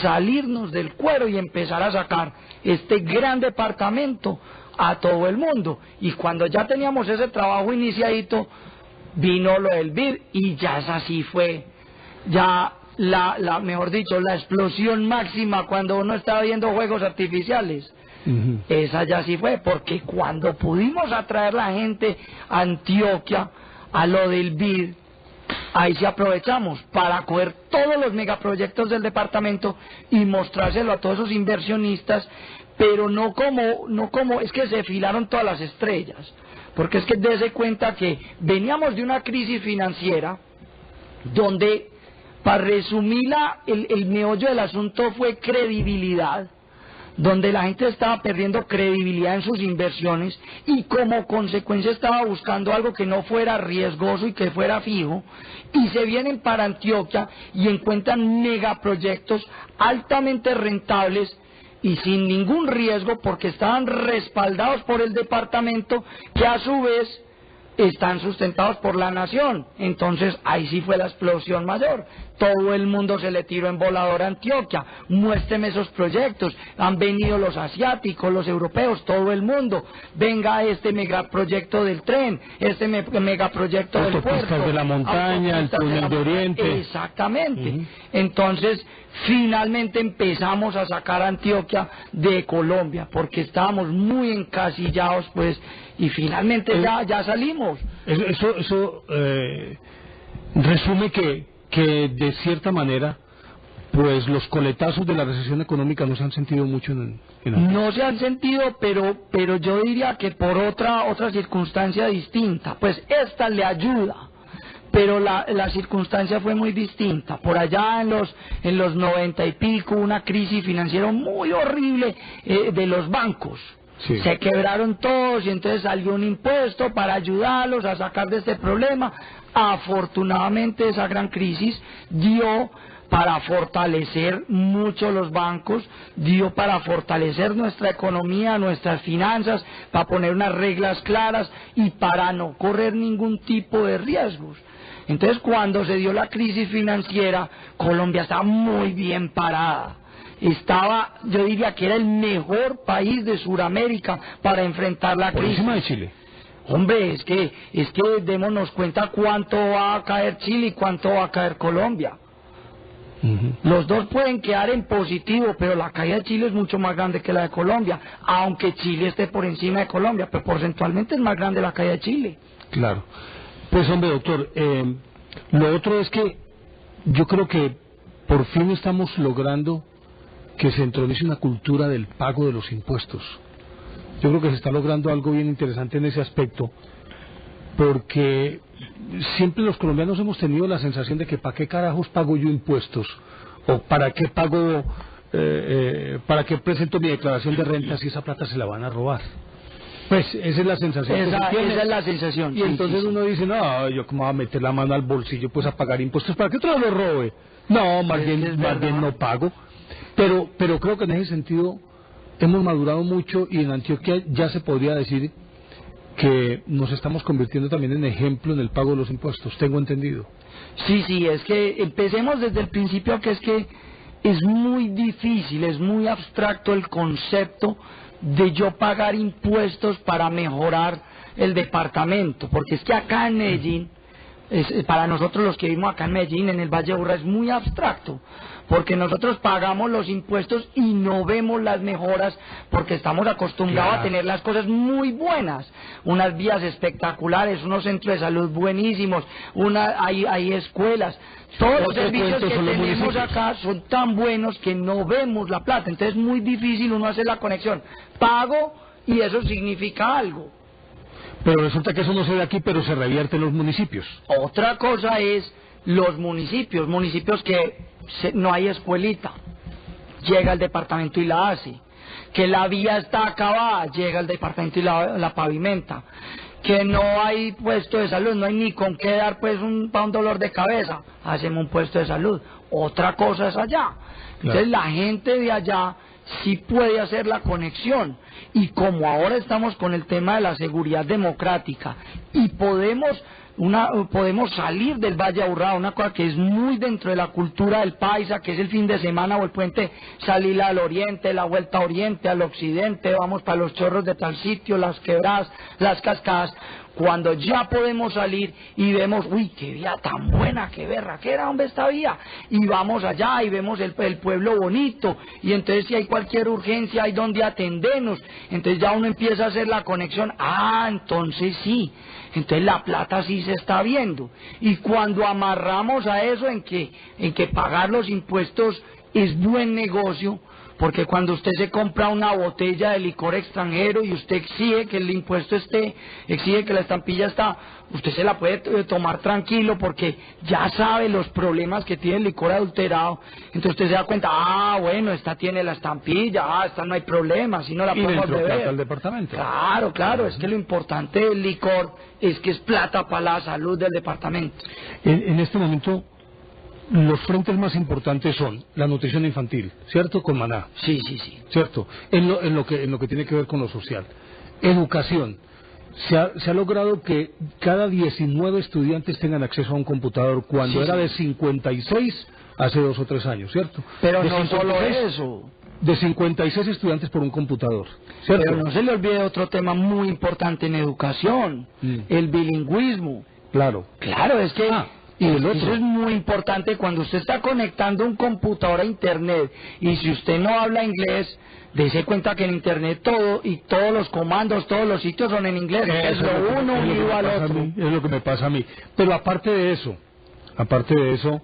salirnos del cuero y empezar a sacar este gran departamento a todo el mundo. Y cuando ya teníamos ese trabajo iniciadito, vino lo del BID y ya es así fue. Ya mejor dicho, la explosión máxima cuando uno estaba viendo juegos artificiales. Esa ya sí fue, porque cuando pudimos atraer la gente a Antioquia, a lo del BID, ahí sí aprovechamos para coger todos los megaproyectos del departamento y mostrárselo a todos esos inversionistas, pero no como es que se filaron todas las estrellas, porque es que dése cuenta que veníamos de una crisis financiera donde, para resumir, el meollo del asunto fue credibilidad, donde la gente estaba perdiendo credibilidad en sus inversiones y como consecuencia estaba buscando algo que no fuera riesgoso y que fuera fijo, y se vienen para Antioquia y encuentran megaproyectos altamente rentables y sin ningún riesgo, porque estaban respaldados por el departamento, que a su vez están sustentados por la nación. Entonces ahí sí fue la explosión mayor. Todo el mundo se le tiró en volador a Antioquia. Muéstreme esos proyectos. Han venido los asiáticos, los europeos, todo el mundo. Venga este megaproyecto del tren, este megaproyecto del puerto, de la montaña, el túnel de Oriente. Exactamente. Entonces finalmente empezamos a sacar a Antioquia de Colombia, porque estábamos muy encasillados, pues, y finalmente ya salimos. Eso resume que de cierta manera, pues los coletazos de la recesión económica no se han sentido mucho en no se han sentido, pero yo diría que por otra circunstancia distinta. Pues esta le ayuda, pero la circunstancia fue muy distinta. Por allá en los 90 y pico, una crisis financiera muy horrible de los bancos. Sí. Se quebraron todos y entonces salió un impuesto para ayudarlos a sacar de este problema. Afortunadamente esa gran crisis dio para fortalecer mucho los bancos, dio para fortalecer nuestra economía, nuestras finanzas, para poner unas reglas claras y para no correr ningún tipo de riesgos. Entonces cuando se dio la crisis financiera, Colombia estaba muy bien parada. Yo diría que era el mejor país de Sudamérica para enfrentar la crisis. Por encima de Chile. Hombre, es que démonos cuenta cuánto va a caer Chile y cuánto va a caer Colombia. Los dos pueden quedar en positivo, pero la caída de Chile es mucho más grande que la de Colombia, aunque Chile esté por encima de Colombia, pero porcentualmente es más grande la caída de Chile. Claro. Pues hombre, doctor, lo otro es que yo creo que por fin estamos logrando que se introduce una cultura del pago de los impuestos. Yo creo que se está logrando algo bien interesante en ese aspecto, porque siempre los colombianos hemos tenido la sensación de que ¿para qué carajos pago yo impuestos? ¿O para qué pago, para qué presento mi declaración de renta si esa plata se la van a robar? Pues esa es la sensación. Esa es la sensación. Y entonces uno dice, no, yo cómo voy a meter la mano al bolsillo pues a pagar impuestos, ¿para qué otro lo robe? No, más bien no pago. Pero creo que en ese sentido hemos madurado mucho y en Antioquia ya se podría decir que nos estamos convirtiendo también en ejemplo en el pago de los impuestos, tengo entendido. Sí, es que empecemos desde el principio, que es muy difícil, es muy abstracto el concepto de yo pagar impuestos para mejorar el departamento, porque es que acá en Medellín, para nosotros los que vivimos acá en Medellín, en el Valle de Aburrá, es muy abstracto, porque nosotros pagamos los impuestos y no vemos las mejoras, porque estamos acostumbrados a tener las cosas muy buenas, unas vías espectaculares, unos centros de salud buenísimos, hay escuelas, todos los servicios que tenemos acá son tan buenos que no vemos la plata. Entonces es muy difícil uno hacer la conexión, pago y eso significa algo. Pero resulta que eso no se ve aquí, pero se revierte en los municipios. Otra cosa es los municipios que no hay escuelita, llega el departamento y la hace. Que la vía está acabada, llega el departamento y la pavimenta. Que no hay puesto de salud, no hay ni con qué dar pues para un dolor de cabeza, hacemos un puesto de salud. Otra cosa es allá. Entonces la gente de allá sí puede hacer la conexión, y como ahora estamos con el tema de la seguridad democrática y podemos podemos salir del Valle Aburrá, una cosa que es muy dentro de la cultura del paisa, que es el fin de semana o el puente, salir al oriente, la vuelta a oriente, al occidente, vamos para los chorros de tal sitio, las quebradas, las cascadas. Cuando ya podemos salir y vemos, uy, qué vía tan buena, qué berraquera, ¿dónde está vía? Y vamos allá y vemos el pueblo bonito, y entonces si hay cualquier urgencia hay donde atendernos, entonces ya uno empieza a hacer la conexión, entonces sí, entonces la plata sí se está viendo. Y cuando amarramos a eso en que pagar los impuestos es buen negocio, porque cuando usted se compra una botella de licor extranjero y usted exige que el impuesto exige que la estampilla está, usted se la puede tomar tranquilo porque ya sabe los problemas que tiene el licor adulterado. Entonces usted se da cuenta, bueno, esta tiene la estampilla, esta no hay problema, si no la podemos beber. Plata al departamento. Claro, es que lo importante del licor es que es plata para la salud del departamento. En este momento, los frentes más importantes son la nutrición infantil, ¿cierto? Con Maná. Sí. ¿Cierto? En lo que tiene que ver con lo social. Educación. Se ha logrado que cada 19 estudiantes tengan acceso a un computador cuando era de 56 hace 2 o 3 años, ¿cierto? Pero no solo eso. De 56 estudiantes por un computador, ¿cierto? Pero no se le olvide otro tema muy importante en educación, el bilingüismo. Claro, es que... y el otro. Eso es muy importante cuando usted está conectando un computador a internet y si usted no habla inglés, dése cuenta que en internet todo y todos los comandos, todos los sitios son en inglés, es lo uno unido al otro. Es lo que me pasa a mí. Pero aparte de eso,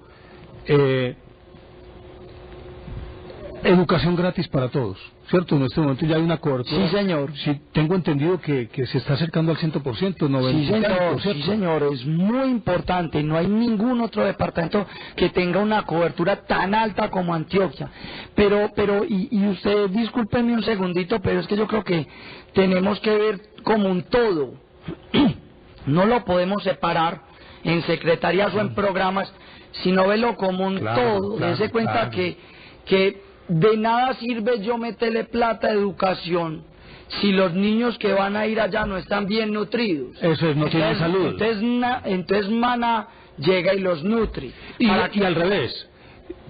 educación gratis para todos, ¿cierto? En este momento ya hay una cobertura. Sí, señor. Sí, tengo entendido que se está acercando al 100%, 90%. Sí, señor, es muy importante. No hay ningún otro departamento que tenga una cobertura tan alta como Antioquia. Pero y usted, discúlpeme un segundito, pero es que yo creo que tenemos que ver como un todo. No lo podemos separar en secretarías o en programas, sino verlo como un todo. Dese cuenta que de nada sirve yo meterle plata a educación si los niños que van a ir allá no están bien nutridos. Eso es, no tienen salud. Entonces Maná llega y los nutre. Y al revés,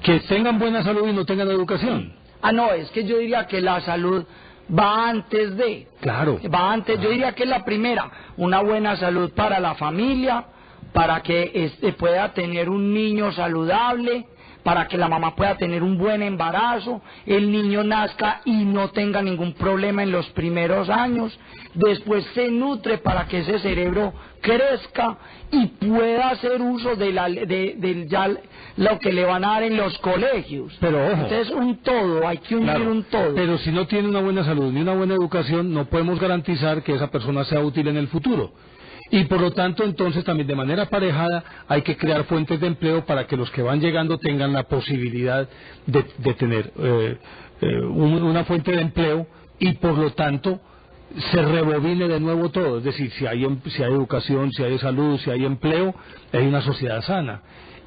que tengan buena salud y no tengan educación. No, es que yo diría que la salud va antes de. Claro. Va antes, yo diría que es la primera, una buena salud para la familia, para que pueda tener un niño saludable, para que la mamá pueda tener un buen embarazo, el niño nazca y no tenga ningún problema en los primeros años, después se nutre para que ese cerebro crezca y pueda hacer uso de lo que le van a dar en los colegios. Pero ojo, entonces un todo, hay que unir un todo. Pero si no tiene una buena salud ni una buena educación, no podemos garantizar que esa persona sea útil en el futuro. Y por lo tanto, entonces, también de manera aparejada hay que crear fuentes de empleo para que los que van llegando tengan la posibilidad de tener una fuente de empleo y por lo tanto se rebobine de nuevo todo. Es decir, si hay educación, si hay salud, si hay empleo, hay una sociedad sana.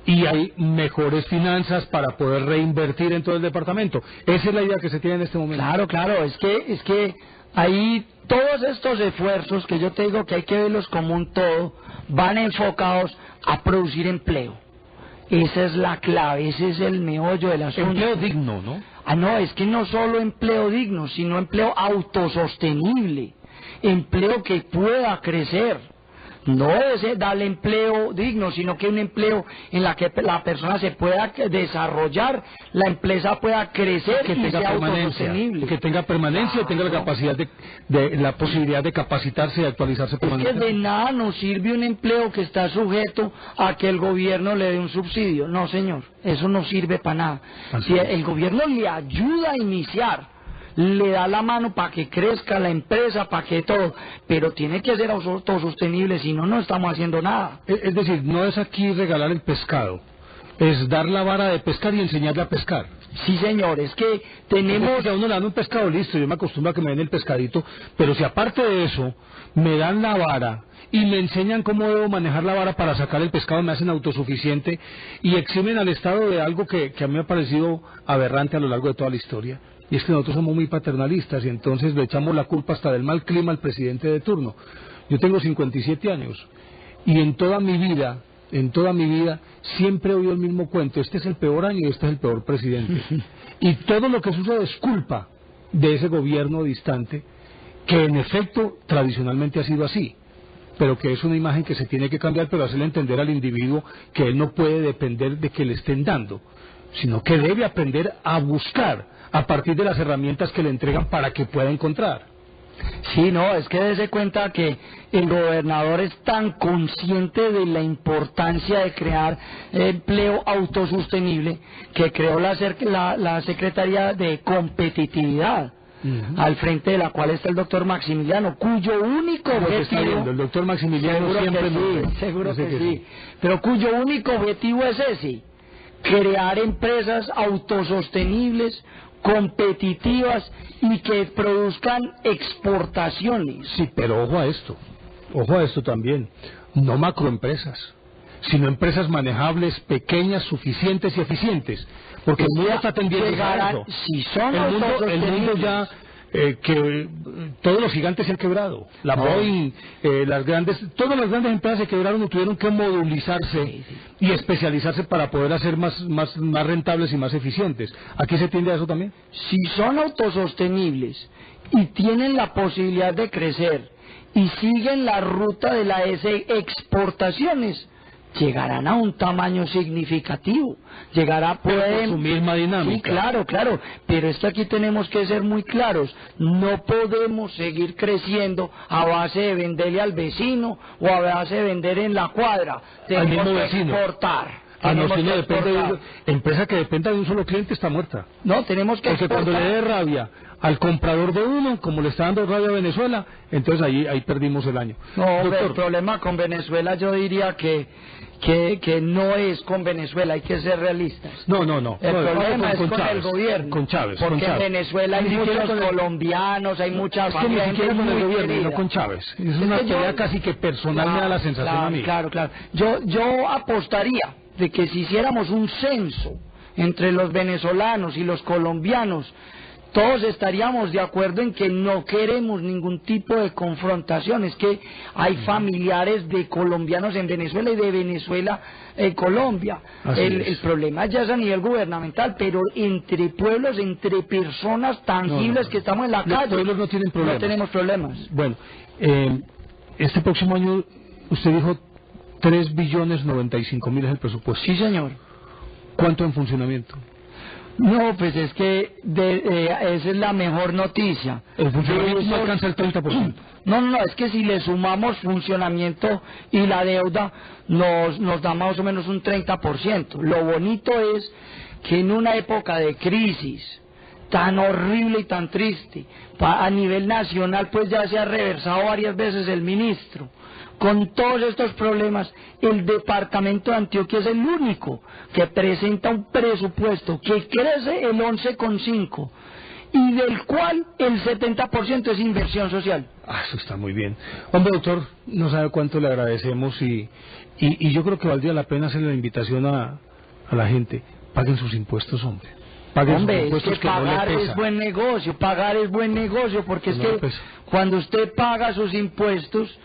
Y hay mejores finanzas para poder reinvertir en todo el departamento. Esa es la idea que se tiene en este momento. Claro, es que ahí todos estos esfuerzos que yo te digo que hay que verlos como un todo, van enfocados a producir empleo. Esa es la clave, ese es el meollo del asunto. Empleo digno, ¿no? No, es que no solo empleo digno, sino empleo autosostenible, empleo que pueda crecer. No es darle empleo digno, sino que un empleo en la que la persona se pueda desarrollar, la empresa pueda crecer y sea autosostenible. Que tenga permanencia y tenga la capacidad la posibilidad de capacitarse y actualizarse permanentemente. Es que de nada nos sirve un empleo que está sujeto a que el gobierno le dé un subsidio. No, señor, eso no sirve para nada. Si el gobierno le ayuda a iniciar, le da la mano para que crezca la empresa, para que todo, pero tiene que ser autosostenible, si no, no estamos haciendo nada. Es decir, no es aquí regalar el pescado, es dar la vara de pescar y enseñarle a pescar. Sí, señor, es que tenemos... A uno le dan un pescado, listo, yo me acostumbro a que me den el pescadito, pero si aparte de eso me dan la vara y me enseñan cómo debo manejar la vara para sacar el pescado, me hacen autosuficiente y eximen al Estado de algo que a mí me ha parecido aberrante a lo largo de toda la historia. Y es que nosotros somos muy paternalistas y entonces le echamos la culpa hasta del mal clima al presidente de turno. Yo tengo 57 años y en toda mi vida, siempre he oído el mismo cuento: este es el peor año y este es el peor presidente. Y todo lo que sucede es culpa de ese gobierno distante, que en efecto tradicionalmente ha sido así, pero que es una imagen que se tiene que cambiar, pero hacerle entender al individuo que él no puede depender de que le estén dando, sino que debe aprender a buscar a partir de las herramientas que le entregan para que pueda encontrar. Sí, no, es que dése cuenta que el gobernador es tan consciente de la importancia de crear empleo autosostenible que creó la Secretaría de Competitividad, al frente de la cual está el doctor Maximiliano, cuyo único objetivo... El doctor Maximiliano seguro que sí, pero cuyo único objetivo es ese: crear empresas autosostenibles, competitivas y que produzcan exportaciones. Sí, pero ojo a esto también, no macroempresas, sino empresas manejables, pequeñas, suficientes y eficientes, porque el mundo está tendiendo a eso. Si son el mundo ya que todos los gigantes se han quebrado, la Boeing, todas las grandes empresas se quebraron y tuvieron que modulizarse y especializarse para poder hacer más rentables y más eficientes. ¿Aquí se tiende a eso también? Si son autosostenibles y tienen la posibilidad de crecer y siguen la ruta de las exportaciones, llegarán a un tamaño significativo, pueden su misma dinámica. Sí, claro, pero esto aquí tenemos que ser muy claros: no podemos seguir creciendo a base de venderle al vecino o a base de vender en la cuadra. Tenemos que exportar. Empresa que dependa de un solo cliente está muerta. No, tenemos que Porque exportar. Cuando le dé rabia al comprador de uno, como le está dando rabia a Venezuela, entonces ahí perdimos el año. No, el problema con Venezuela yo diría que no es con Venezuela, hay que ser realistas. No. El problema es con Chávez, el gobierno. Con Chávez. Porque en Venezuela hay muchos colombianos, hay mucha familia. Ni siquiera con el gobierno, no con Chávez. Es una pelea casi que personal, me da la sensación a mí. Claro. Yo apostaría de que si hiciéramos un censo entre los venezolanos y los colombianos, todos estaríamos de acuerdo en que no queremos ningún tipo de confrontación. Es que hay familiares de colombianos en Venezuela y de Venezuela en Colombia. El problema ya es a nivel gubernamental, pero entre pueblos, entre personas tangibles que estamos en la calle, los pueblos no tienen problemas. No tenemos problemas. Bueno, este próximo año usted dijo 3.095.000 es el presupuesto. Sí, señor. ¿Cuánto en funcionamiento? No, pues es que esa es la mejor noticia. El funcionamiento no alcanza el 30%. No, es que si le sumamos funcionamiento y la deuda, nos da más o menos un 30%. Lo bonito es que en una época de crisis tan horrible y tan triste, a nivel nacional pues ya se ha reversado varias veces el ministro. Con todos estos problemas, el departamento de Antioquia es el único que presenta un presupuesto que crece el 11,5% y del cual el 70% es inversión social. Eso está muy bien. Hombre, doctor, no sabe cuánto le agradecemos y yo creo que valdría la pena hacerle la invitación a la gente: paguen sus impuestos, hombre. Hombre, es que pagar es buen negocio, porque es que cuando usted paga sus impuestos,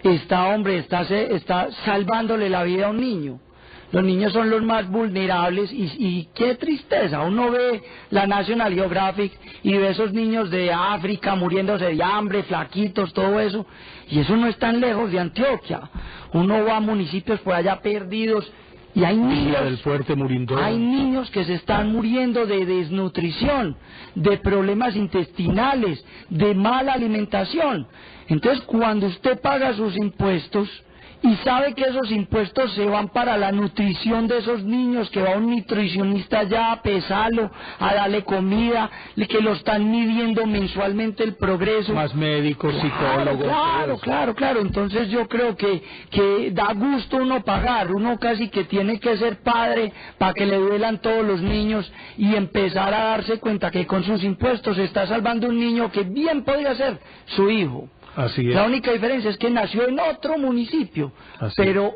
está salvándole la vida a un niño. Los niños son los más vulnerables y qué tristeza. Uno ve la National Geographic y ve esos niños de África muriéndose de hambre, flaquitos, todo eso, y eso no es tan lejos de Antioquia. Uno va a municipios por allá perdidos y hay niños que se están muriendo de desnutrición, de problemas intestinales, de mala alimentación. Entonces, cuando usted paga sus impuestos y sabe que esos impuestos se van para la nutrición de esos niños, que va un nutricionista allá a pesarlo, a darle comida, que lo están midiendo mensualmente el progreso. Más médicos, psicólogos. Claro. Entonces yo creo que da gusto uno pagar. Uno casi que tiene que ser padre para que le duelan todos los niños y empezar a darse cuenta que con sus impuestos se está salvando un niño que bien podría ser su hijo. Así es. La única diferencia es que nació en otro municipio, pero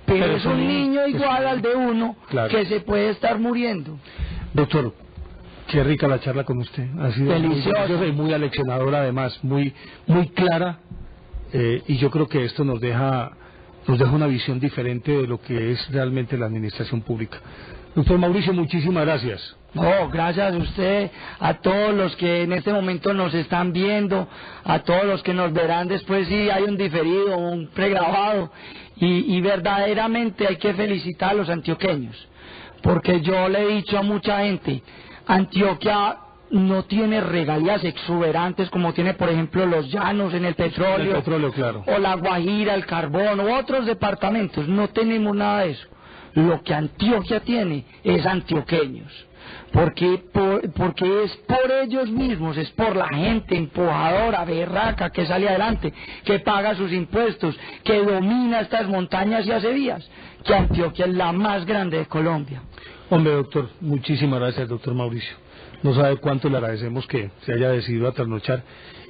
es un niño igual al de uno, que se puede estar muriendo. Doctor, qué rica la charla con usted. Ha sido deliciosa y muy aleccionadora, además, muy clara, y yo creo que esto nos deja nos deja una visión diferente de lo que es realmente la administración pública. Doctor Mauricio, muchísimas gracias. No, gracias a usted, a todos los que en este momento nos están viendo, a todos los que nos verán después si hay un diferido, un pregrabado, y verdaderamente hay que felicitar a los antioqueños, porque yo le he dicho a mucha gente, Antioquia no tiene regalías exuberantes como tiene, por ejemplo, los llanos en el petróleo, claro, o la Guajira, el carbón, u otros departamentos. No tenemos nada de eso. Lo que Antioquia tiene es antioqueños, porque es por ellos mismos, es por la gente empujadora, berraca, que sale adelante, que paga sus impuestos, que domina estas montañas y hace vías, que Antioquia es la más grande de Colombia. Hombre, doctor, muchísimas gracias, doctor Mauricio. No sabe cuánto le agradecemos que se haya decidido a trasnochar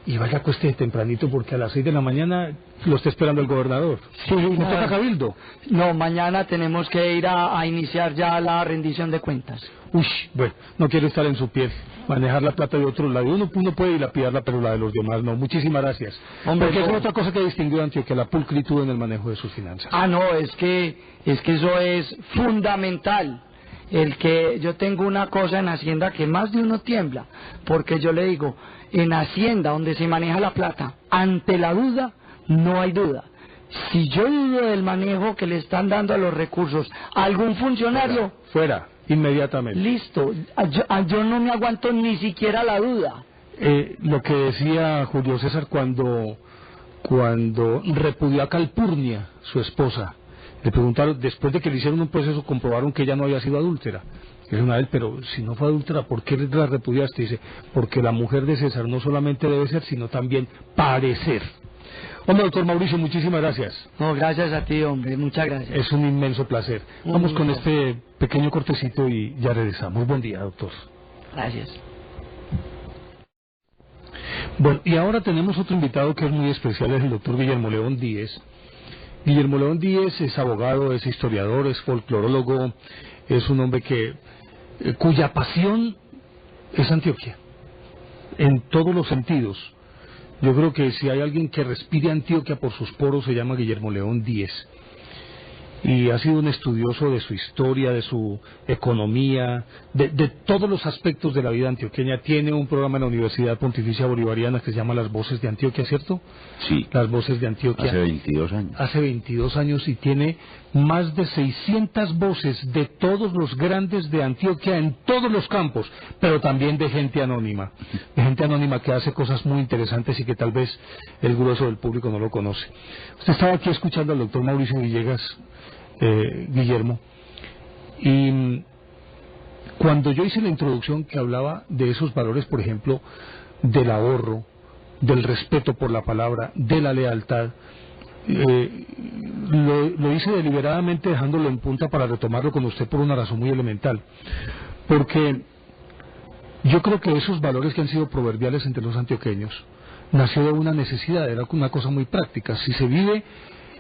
y vaya a cueste tempranito, porque a las 6 de la mañana lo está esperando el gobernador. Sí, ¿No toca cabildo? No, mañana tenemos que ir a iniciar ya la rendición de cuentas. Uy, bueno, no quiero estar en su piel, manejar la plata de otro lado. Uno puede dilapidarla, pero la de los demás no. Muchísimas gracias. Hombre, porque es otra cosa que distinguió a Antioquia, la pulcritud en el manejo de sus finanzas. Ah, no, es que eso es fundamental. El que yo tengo una cosa en Hacienda que más de uno tiembla, porque yo le digo, en Hacienda donde se maneja la plata, ante la duda no hay duda. Si yo dudo del manejo que le están dando a los recursos a algún funcionario, fuera, inmediatamente. Listo, yo no me aguanto ni siquiera la duda. Lo que decía Julio César cuando repudió a Calpurnia, su esposa, le preguntaron, después de que le hicieron un proceso, comprobaron que ella no había sido adúltera. Y le dijeron a él, pero si no fue adúltera, ¿por qué la repudiaste? Dice, porque la mujer de César no solamente debe ser, sino también parecer. Hombre, doctor Mauricio, muchísimas gracias. No, gracias a ti, hombre, muchas gracias. Es un inmenso placer. Vamos con este pequeño cortecito y ya regresamos. Buen día, doctor. Gracias. Bueno, y ahora tenemos otro invitado que es muy especial, es el doctor Guillermo León Díez. Guillermo León Díez es abogado, es historiador, es folclorólogo, es un hombre cuya pasión es Antioquia, en todos los sentidos. Yo creo que si hay alguien que respire Antioquia por sus poros se llama Guillermo León Díez. Y ha sido un estudioso de su historia, de su economía, de todos los aspectos de la vida antioqueña. Tiene un programa en la Universidad Pontificia Bolivariana que se llama Las Voces de Antioquia, ¿cierto? Sí. Las Voces de Antioquia. Hace 22 años. Hace 22 años y tiene más de 600 voces de todos los grandes de Antioquia en todos los campos, pero también de gente anónima que hace cosas muy interesantes y que tal vez el grueso del público no lo conoce. Usted estaba aquí escuchando al doctor Mauricio Villegas, Guillermo, y cuando yo hice la introducción que hablaba de esos valores, por ejemplo, del ahorro, del respeto por la palabra, de la lealtad, lo hice deliberadamente dejándolo en punta para retomarlo con usted por una razón muy elemental, porque yo creo que esos valores que han sido proverbiales entre los antioqueños nació de una necesidad, era una cosa muy práctica. Si se vive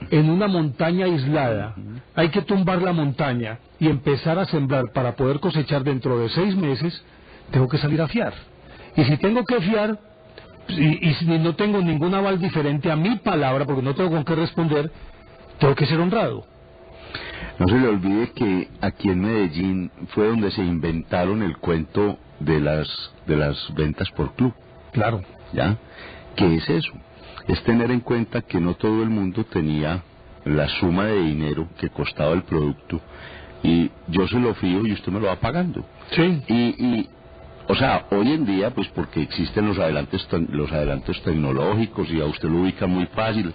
en una montaña aislada, hay que tumbar la montaña y empezar a sembrar para poder cosechar dentro de 6 meses, tengo que salir a fiar. Y si tengo que fiar, y si no tengo ningún aval diferente a mi palabra, porque no tengo con qué responder, tengo que ser honrado. No se le olvide que aquí en Medellín fue donde se inventaron el cuento de las ventas por club. Claro. ¿Ya? ¿Qué es eso? Es tener en cuenta que no todo el mundo tenía la suma de dinero que costaba el producto y yo se lo fío y usted me lo va pagando. Sí. O sea, hoy en día, pues porque existen los adelantos tecnológicos y a usted lo ubica muy fácil,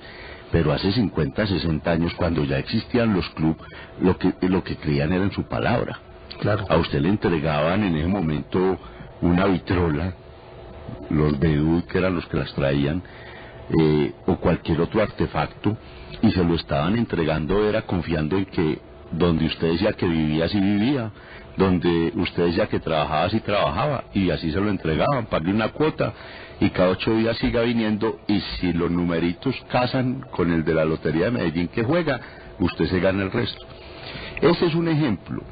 pero hace 50, 60 años, cuando ya existían los clubes, lo que creían era en su palabra. Claro. A usted le entregaban en ese momento una vitrola, los bedú, que eran los que las traían, o cualquier otro artefacto, y se lo estaban entregando era confiando en que donde usted decía que vivía, sí vivía, donde usted decía que trabajaba, sí trabajaba, y así se lo entregaban, pague una cuota, y cada 8 días siga viniendo, y si los numeritos casan con el de la Lotería de Medellín que juega, usted se gana el resto. Ese es un ejemplo.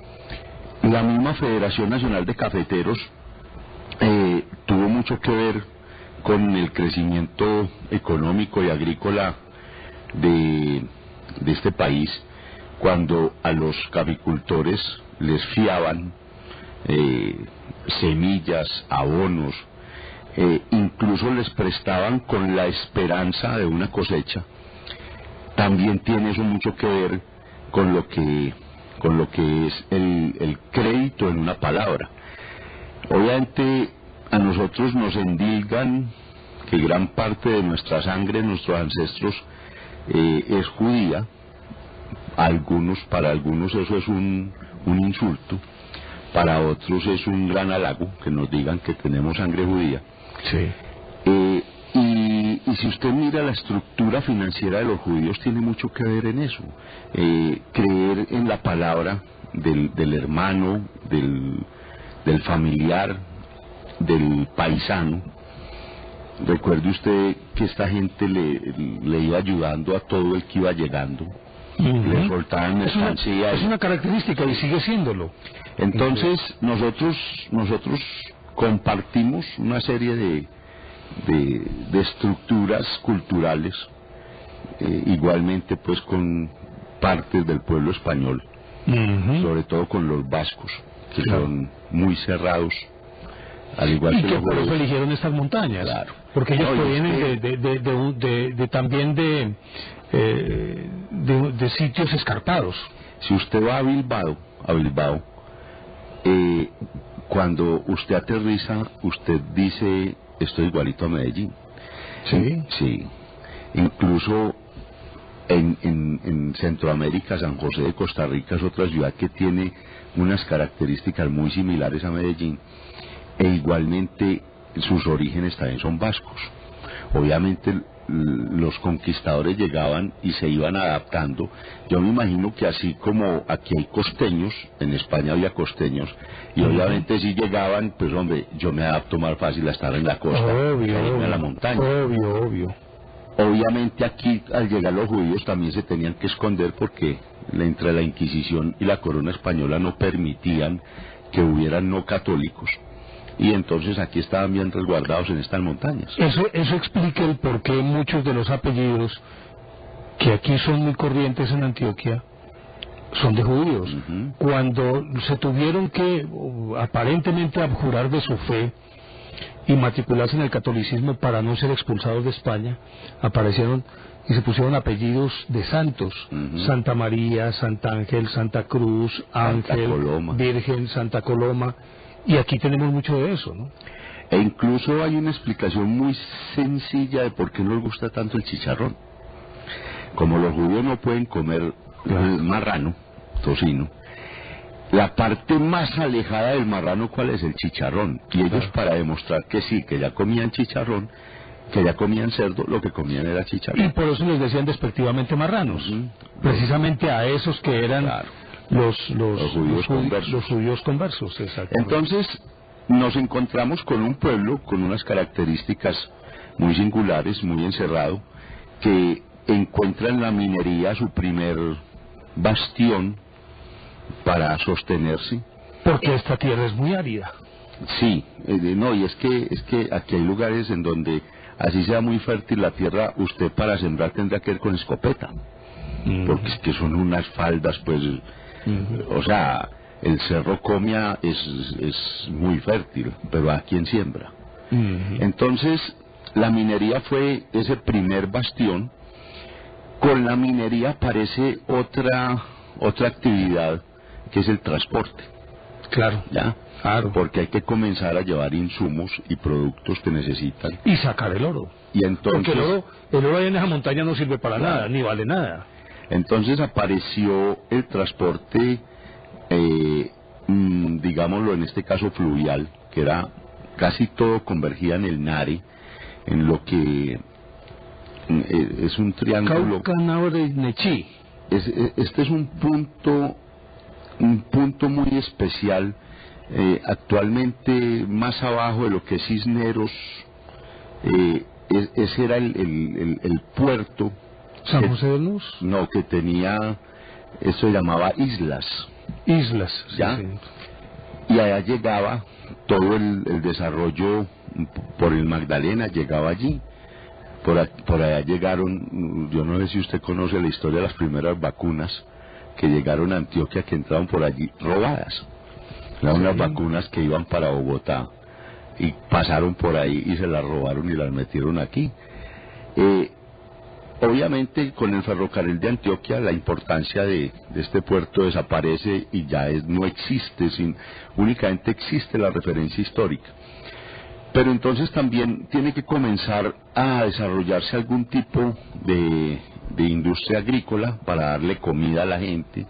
La misma Federación Nacional de Cafeteros tuvo mucho que ver con el crecimiento económico y agrícola de este país, cuando a los caficultores les fiaban semillas, abonos, incluso les prestaban con la esperanza de una cosecha, también tiene eso mucho que ver con lo que es el crédito en una palabra. Obviamente a nosotros nos endilgan que gran parte de nuestra sangre, nuestros ancestros, es judía. Para algunos eso es un insulto, para otros es un gran halago que nos digan que tenemos sangre judía. Sí. Y si usted mira la estructura financiera de los judíos, tiene mucho que ver en eso. Creer en la palabra del hermano, del familiar, del paisano. Recuerde usted que esta gente le iba ayudando a todo el que iba llegando. Le soltaban mercancía. Es una característica y sigue siéndolo. Entonces nosotros compartimos una serie de estructuras culturales, igualmente pues con partes del pueblo español, sobre todo con los vascos, que son muy cerrados, al igual que por eso judíos. eligieron estas montañas, Claro. porque ellos provienen también de sitios escarpados. Si usted va a Bilbao, cuando usted aterriza, usted dice, estoy igualito a Medellín. Sí. Sí. Incluso en Centroamérica, San José de Costa Rica es otra ciudad que tiene unas características muy similares a Medellín, e igualmente sus orígenes también son vascos. Obviamente los conquistadores llegaban y se iban adaptando. Yo me imagino que así como aquí hay costeños, en España había costeños, y obviamente si llegaban, pues hombre, yo me adapto más fácil a estar en la costa que a irme a la montaña. Obvio. Obviamente aquí al llegar los judíos también se tenían que esconder, porque entre la Inquisición y la corona española no permitían que hubieran no católicos, y entonces aquí estaban bien resguardados en estas montañas. Eso explica el por qué muchos de los apellidos que aquí son muy corrientes en Antioquia son de judíos. Cuando se tuvieron que aparentemente abjurar de su fe y matricularse en el catolicismo para no ser expulsados de España, aparecieron y se pusieron apellidos de santos: Santa María, Santa Ángel, Santa Cruz, Ángel, Virgen, Santa Coloma. Y aquí tenemos mucho de eso, ¿no? E incluso hay una explicación muy sencilla de por qué nos gusta tanto el chicharrón. Como los judíos no pueden comer marrano, tocino, la parte más alejada del marrano, ¿cuál es? El chicharrón. Y ellos, para demostrar que sí, que ya comían chicharrón, que ya comían cerdo, lo que comían era chicharrón. Y por eso les decían despectivamente marranos, precisamente a esos que eran los judíos conversos. Exactamente. Entonces nos encontramos con un pueblo con unas características muy singulares, muy encerrado, que encuentra en la minería su primer bastión para sostenerse. Porque esta tierra es muy árida. Sí, no, y es que aquí hay lugares en donde, así sea muy fértil la tierra, usted para sembrar tendrá que ir con escopeta, porque es que son unas faldas, pues, o sea, el Cerro Comia es muy fértil, pero ¿a quién siembra? Entonces, la minería fue ese primer bastión. Con la minería aparece otra actividad, que es el transporte. Claro. ¿Ya? Claro. Porque hay que comenzar a llevar insumos y productos que necesitan. Y sacar el oro. Y entonces, porque el oro ahí en esa montaña no sirve para nada, ni vale nada. Entonces apareció el transporte, digámoslo en este caso fluvial, que era casi todo convergía en el Nare, en lo que es un triángulo. Cauca, Naure y Nechí. Este es un punto muy especial. Actualmente más abajo de lo que es Cisneros, ese era el puerto. ¿San José de Luz? No, que tenía, eso se llamaba islas. Islas, ¿ya? Sí. Y allá llegaba todo el desarrollo por el Magdalena, llegaba allí. por allá llegaron, yo no sé si usted conoce la historia de las primeras vacunas que llegaron a Antioquia, que entraron por allí robadas. Eran unas vacunas que iban para Bogotá y pasaron por ahí y se las robaron y las metieron aquí. Obviamente con el ferrocarril de Antioquia la importancia de este puerto desaparece y ya no existe, únicamente existe la referencia histórica. Pero entonces también tiene que comenzar a desarrollarse algún tipo de industria agrícola para darle comida a la gente.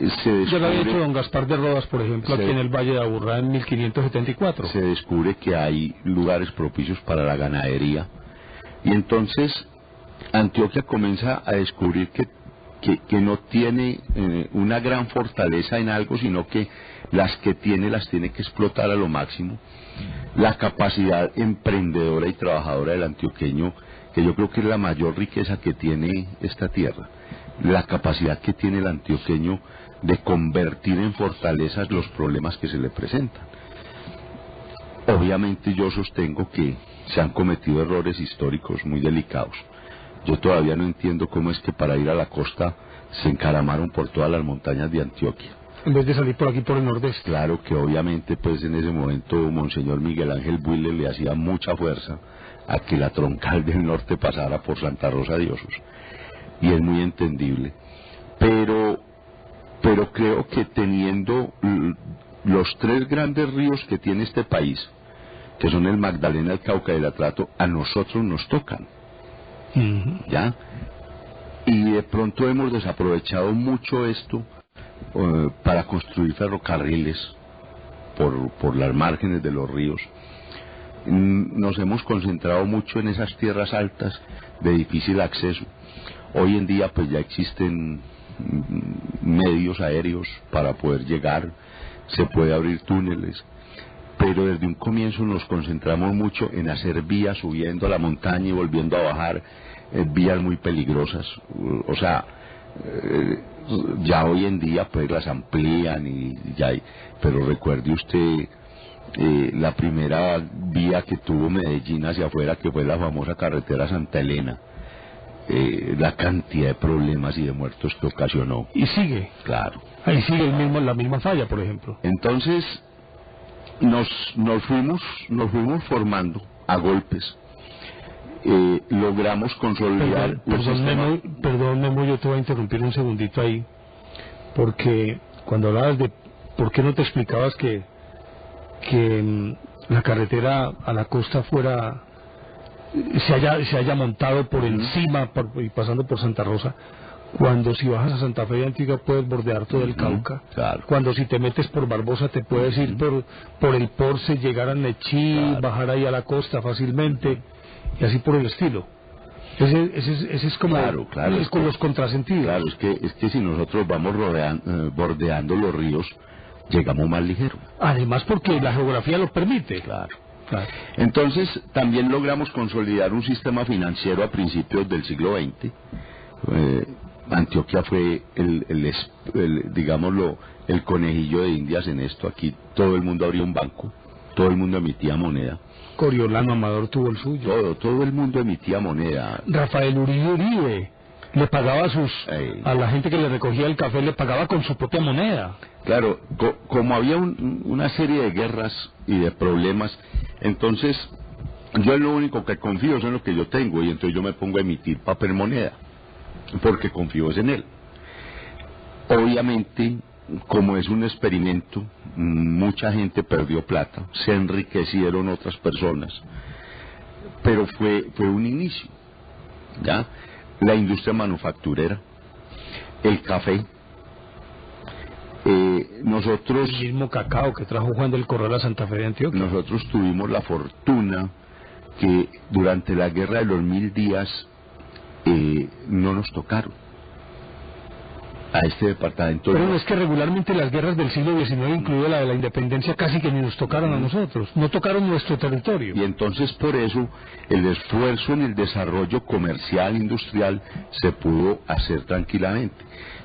Yo lo había hecho don Gaspar de Rodas, por ejemplo, aquí en el Valle de Aburrá en 1574. Se descubre que hay lugares propicios para la ganadería y entonces Antioquia comienza a descubrir que no tiene una gran fortaleza en algo, sino que las que tiene las tiene que explotar a lo máximo. La capacidad emprendedora y trabajadora del antioqueño, que yo creo que es la mayor riqueza que tiene esta tierra, la capacidad que tiene el antioqueño de convertir en fortalezas los problemas que se le presentan. Obviamente yo sostengo que se han cometido errores históricos muy delicados. Yo todavía no entiendo cómo es que para ir a la costa se encaramaron por todas las montañas de Antioquia, en vez de salir por aquí por el nordeste. Claro que obviamente pues en ese momento Monseñor Miguel Ángel Buile le hacía mucha fuerza a que la troncal del norte pasara por Santa Rosa de Osos, y es muy entendible, pero creo que teniendo los tres grandes ríos que tiene este país, que son el Magdalena, el Cauca y el Atrato, a nosotros nos tocan. ¿Ya? Y de pronto hemos desaprovechado mucho esto para construir ferrocarriles por las márgenes de los ríos. Nos hemos concentrado mucho en esas tierras altas de difícil acceso. Hoy en día pues ya existen medios aéreos para poder llegar, se puede abrir túneles, pero desde un comienzo nos concentramos mucho en hacer vías subiendo a la montaña y volviendo a bajar, vías muy peligrosas. O sea, ya hoy en día pues las amplían y ya hay, pero recuerde usted la primera vía que tuvo Medellín hacia afuera, que fue la famosa carretera Santa Elena, la cantidad de problemas y de muertos que ocasionó. Y sigue. Claro. Ahí sigue la misma falla, por ejemplo. Entonces nos fuimos formando a golpes. Logramos consolidar Perdón, Memo, yo te voy a interrumpir un segundito ahí, porque cuando hablabas de por qué no te explicabas que la carretera a la costa fuera se haya montado por encima y pasando por Santa Rosa, cuando si bajas a Santa Fe de Antigua puedes bordear todo el Cauca, claro. Cuando si te metes por Barbosa te puedes ir por el Porce, llegar a Nechí, claro, bajar ahí a la costa fácilmente, y así por el estilo. Ese es como, claro, es con los contrasentidos. Claro, es que si nosotros vamos bordeando los ríos, llegamos más ligero. Además porque la geografía lo permite. Claro. Entonces también logramos consolidar un sistema financiero a principios del siglo XX. Antioquia fue digámoslo, el conejillo de Indias en esto. Aquí todo el mundo abría un banco, todo el mundo emitía moneda. Coriolano Amador tuvo el suyo. Todo el mundo emitía moneda. Rafael Uribe le pagaba a la gente que le recogía el café, le pagaba con su propia moneda. Claro, como había una serie de guerras y de problemas, entonces yo lo único que confío es en lo que yo tengo, y entonces yo me pongo a emitir papel moneda, porque confío en él. Obviamente, como es un experimento, mucha gente perdió plata, se enriquecieron otras personas, pero fue un inicio, ¿ya? La industria manufacturera, el café, nosotros... El mismo cacao que trajo Juan del Corral a Santa Fe de Antioquia. Nosotros tuvimos la fortuna que durante la guerra de los 1000 días no nos tocaron a este departamento. Pero es que regularmente las guerras del siglo XIX, incluida la de la independencia, casi que ni nos tocaron a nosotros, no tocaron nuestro territorio. Y entonces por eso el esfuerzo en el desarrollo comercial, industrial, se pudo hacer tranquilamente.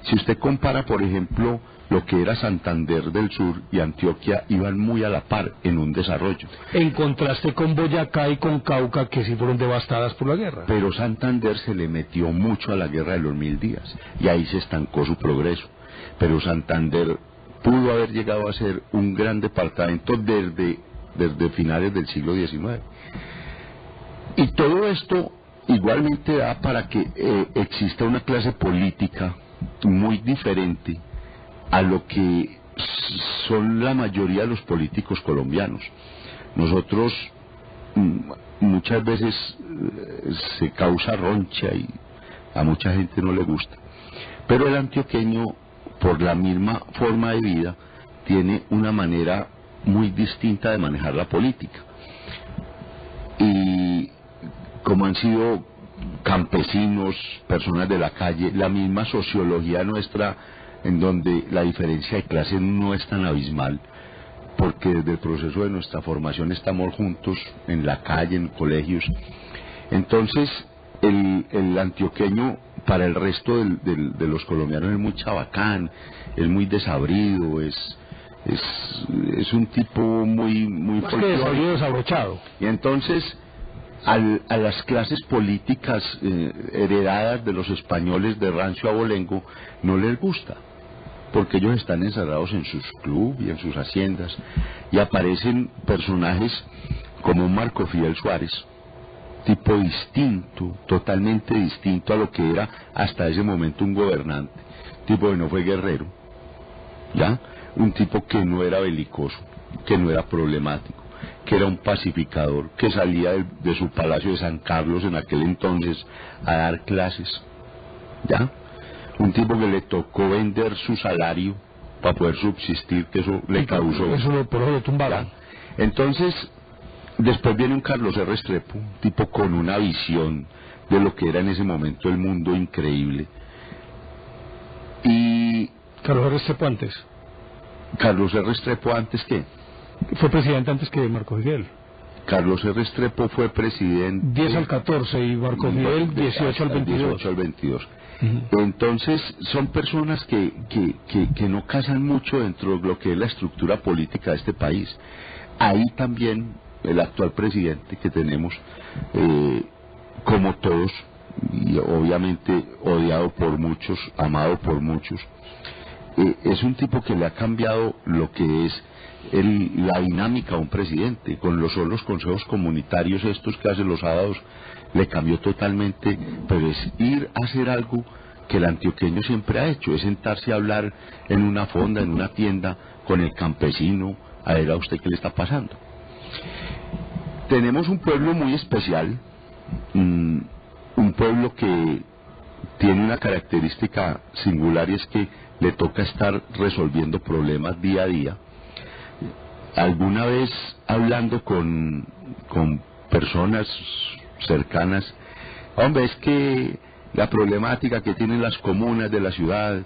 Si usted compara, por ejemplo, lo que era Santander del Sur y Antioquia iban muy a la par en un desarrollo. En contraste con Boyacá y con Cauca, que sí fueron devastadas por la guerra. Pero Santander se le metió mucho a la guerra de los 1000 días y ahí se estancó su progreso. Pero Santander pudo haber llegado a ser un gran departamento desde finales del siglo XIX. Y todo esto igualmente da para que exista una clase política muy diferente a lo que son la mayoría de los políticos colombianos. Nosotros muchas veces se causa roncha y a mucha gente no le gusta, pero el antioqueño, por la misma forma de vida, tiene una manera muy distinta de manejar la política. Y como han sido campesinos, personas de la calle, la misma sociología nuestra, en donde la diferencia de clase no es tan abismal, porque desde el proceso de nuestra formación estamos juntos en la calle, en colegios. Entonces el antioqueño para el resto de los colombianos es muy chabacán, es muy desabrido, es un tipo muy folclórico, desabrochado. Y entonces a las clases políticas heredadas de los españoles de rancio abolengo no les gusta, porque ellos están encerrados en sus clubes y en sus haciendas, y aparecen personajes como Marco Fidel Suárez, tipo distinto, totalmente distinto a lo que era hasta ese momento un gobernante, tipo que no fue guerrero, ¿ya? Un tipo que no era belicoso, que no era problemático, que era un pacificador, que salía de su palacio de San Carlos en aquel entonces a dar clases, ¿ya? Un tipo que le tocó vender su salario para poder subsistir, que eso le causó... Eso lo tumbaron. Entonces, después viene un Carlos R. Restrepo, un tipo con una visión de lo que era en ese momento el mundo increíble. Y... Carlos R. Restrepo antes. Carlos R. Restrepo antes que... Fue presidente antes que Marco Fidel. Carlos R. Restrepo fue presidente... 10 al 14 y Marco Fidel 18 al 22. 18 al 22. Entonces son personas que no casan mucho dentro de lo que es la estructura política de este país. Ahí también el actual presidente que tenemos, como todos, y obviamente odiado por muchos, amado por muchos, es un tipo que le ha cambiado lo que es la dinámica a un presidente. Con los consejos comunitarios estos que hace los sábados, le cambió totalmente, pero es ir a hacer algo que el antioqueño siempre ha hecho, es sentarse a hablar en una fonda, en una tienda, con el campesino, a ver a usted qué le está pasando. Tenemos un pueblo muy especial, un pueblo que tiene una característica singular, y es que le toca estar resolviendo problemas día a día. Alguna vez hablando con personas cercanas, hombre, es que la problemática que tienen las comunas de la ciudad,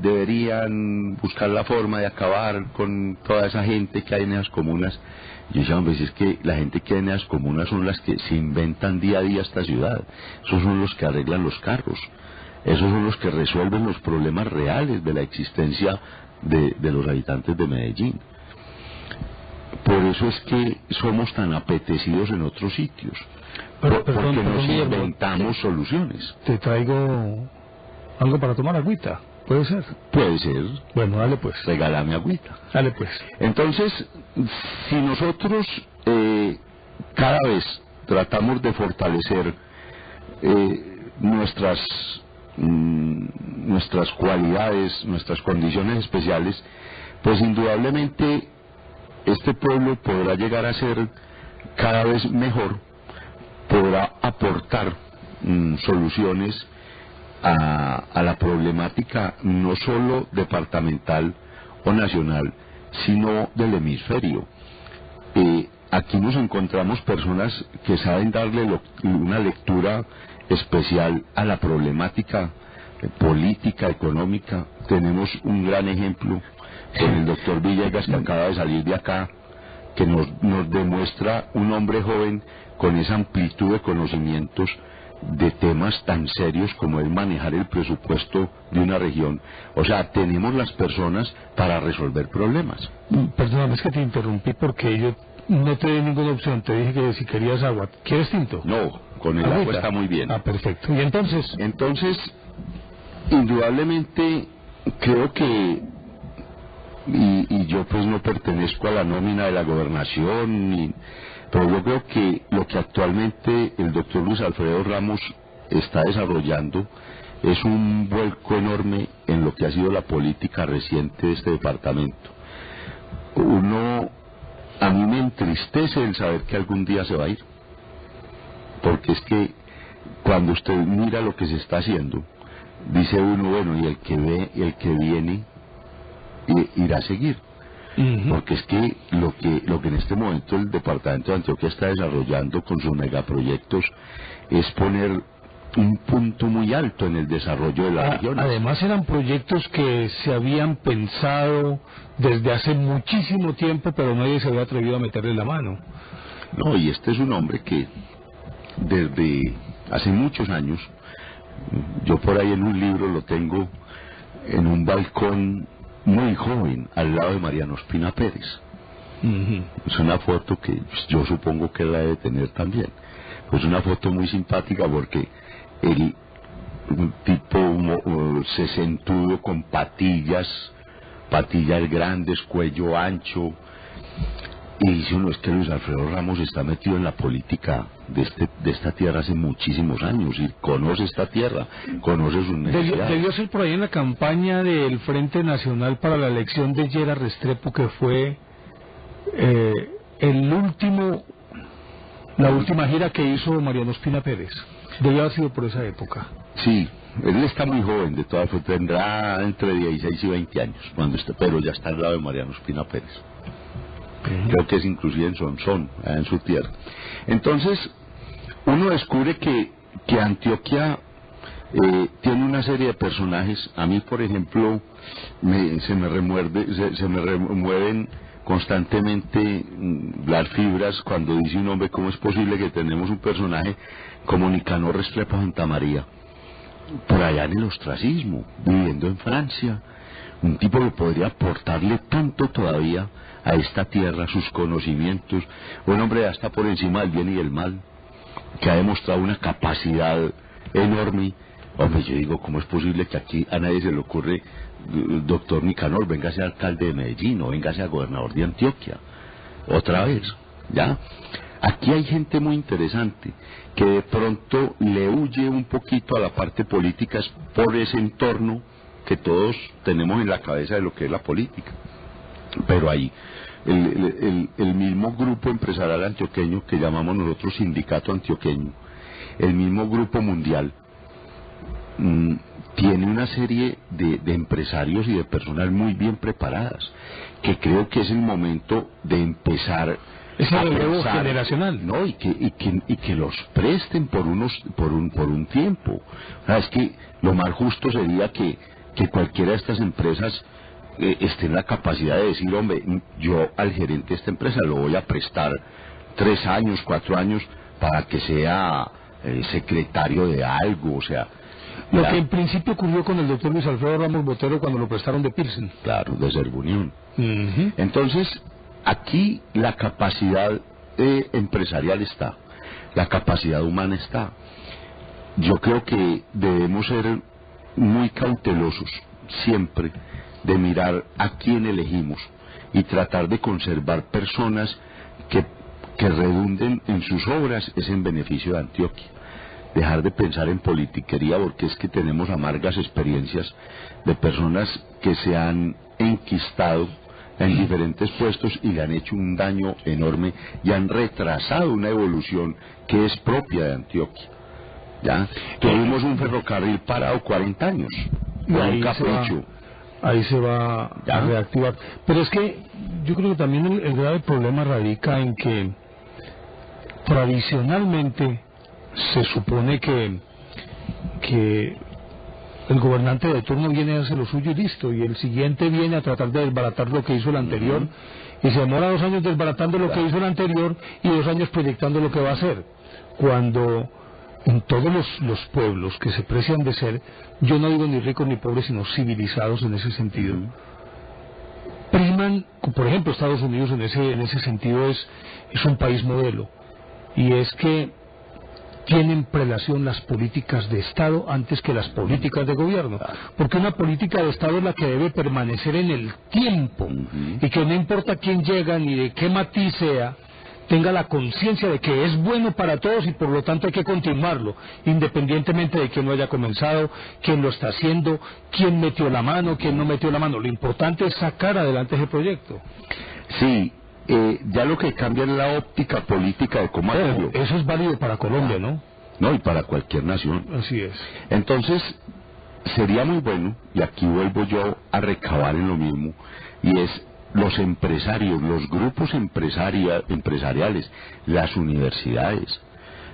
deberían buscar la forma de acabar con toda esa gente que hay en esas comunas. Yo decía, hombre, si es que la gente que hay en esas comunas son las que se inventan día a día esta ciudad, esos son los que arreglan los carros, esos son los que resuelven los problemas reales de la existencia de los habitantes de Medellín. Por eso es que somos tan apetecidos en otros sitios, porque nos inventamos soluciones. Te traigo algo para tomar, agüita, ¿puede ser? Puede ser. Bueno, dale pues. Regálame agüita. Dale pues. Entonces, si nosotros cada vez tratamos de fortalecer nuestras cualidades, nuestras condiciones especiales, pues indudablemente este pueblo podrá llegar a ser cada vez mejor, podrá aportar soluciones a la problemática no solo departamental o nacional, sino del hemisferio. Aquí nos encontramos personas que saben darle una lectura especial a la problemática política, económica. Tenemos un gran ejemplo con el doctor Villegas, que acaba de salir de acá, que nos demuestra un hombre joven con esa amplitud de conocimientos de temas tan serios como es manejar el presupuesto de una región. O sea, tenemos las personas para resolver problemas. Perdóname, es que te interrumpí porque yo no te di ninguna opción, te dije que si querías agua. ¿Quieres tinto? No, con el agua está muy bien. Ah, perfecto. ¿Y entonces? Entonces, indudablemente, creo que, y yo pues no pertenezco a la nómina de la gobernación, pero yo creo que lo que actualmente el doctor Luis Alfredo Ramos está desarrollando es un vuelco enorme en lo que ha sido la política reciente de este departamento. A mí me entristece el saber que algún día se va a ir, porque es que cuando usted mira lo que se está haciendo, dice uno, bueno, y el que viene irá a seguir. Porque es que lo que en este momento el departamento de Antioquia está desarrollando con sus megaproyectos es poner un punto muy alto en el desarrollo de la región. Además eran proyectos que se habían pensado desde hace muchísimo tiempo, pero nadie se había atrevido a meterle la mano. No, y este es un hombre que desde hace muchos años, yo por ahí en un libro lo tengo en un balcón muy joven, al lado de Mariano Ospina Pérez. Es una foto que yo supongo que él la debe tener también. Pues una foto muy simpática porque él, un tipo sesentudo con patillas grandes, cuello ancho, y dice uno, es que Luis Alfredo Ramos está metido en la política de esta tierra hace muchísimos años y conoce esta tierra, conoce sus necesidades. Debió ser por ahí en la campaña del Frente Nacional para la elección de Gerard Restrepo, que fue la última gira que hizo Mariano Ospina Pérez. Debió haber sido por esa época. Sí, él está muy joven, de todas formas, tendrá entre 16 y 20 años, pero ya está al lado de Mariano Ospina Pérez. Creo que es inclusive en Sonsón, en su tierra. Entonces, uno descubre que Antioquia tiene una serie de personajes. A mí, por ejemplo, se me remueven constantemente las fibras cuando dice un hombre, ¿cómo es posible que tenemos un personaje como Nicanor Restrepo Santamaría, por allá en el ostracismo, viviendo en Francia? Un tipo que podría aportarle tanto todavía a esta tierra, sus conocimientos, un hombre ya está por encima del bien y del mal, que ha demostrado una capacidad enorme. Hombre, yo digo, ¿cómo es posible que aquí a nadie se le ocurre, doctor Nicanor, véngase alcalde de Medellín o véngase a gobernador de Antioquia? Otra vez, ¿ya? Aquí hay gente muy interesante que de pronto le huye un poquito a la parte política por ese entorno que todos tenemos en la cabeza de lo que es la política. Pero ahí, el mismo grupo empresarial antioqueño que llamamos nosotros Sindicato Antioqueño, el mismo grupo mundial, tiene una serie de empresarios y de personas muy bien preparadas, que creo que es el momento de empezar ese relevo generacional, ¿no? Y que los presten por un tiempo. O sea, es que lo más justo sería que cualquiera de estas empresas esté en la capacidad de decir, hombre, yo al gerente de esta empresa lo voy a prestar 3 años, 4 años para que sea secretario de algo, o sea... Lo que en principio ocurrió con el doctor Luis Alfredo Ramos Botero cuando lo prestaron de Pilsen. Claro, de Servunión. Entonces, aquí la capacidad empresarial está, la capacidad humana está. Yo creo que debemos ser muy cautelosos siempre de mirar a quién elegimos y tratar de conservar personas que redunden en sus obras es en beneficio de Antioquia. Dejar de pensar en politiquería, porque es que tenemos amargas experiencias de personas que se han enquistado en diferentes puestos y le han hecho un daño enorme y han retrasado una evolución que es propia de Antioquia. ¿Ya? Tuvimos un ferrocarril parado 40 años, un capricho. Ahí se va a reactivar. Pero es que yo creo que también el grave problema radica en que tradicionalmente se supone que el gobernante de turno viene a hacer lo suyo y listo, y el siguiente viene a tratar de desbaratar lo que hizo el anterior, y se demora 2 años desbaratando lo que hizo el anterior y 2 años proyectando lo que va a hacer, cuando en todos los pueblos que se precian de ser, yo no digo ni ricos ni pobres, sino civilizados en ese sentido, priman, por ejemplo, Estados Unidos en ese sentido es un país modelo, y es que tienen prelación las políticas de Estado antes que las políticas de gobierno, porque una política de Estado es la que debe permanecer en el tiempo, y que no importa quién llega ni de qué matiz sea, tenga la conciencia de que es bueno para todos y por lo tanto hay que continuarlo, independientemente de quién lo haya comenzado, quién lo está haciendo, quién metió la mano, quién no metió la mano. Lo importante es sacar adelante ese proyecto. Sí, ya lo que cambia es la óptica política de cómo hacerlo. Eso es válido para Colombia, ¿no? No, y para cualquier nación. Así es. Entonces, sería muy bueno, y aquí vuelvo yo a recabar en lo mismo, y es los empresarios, los grupos empresariales, las universidades,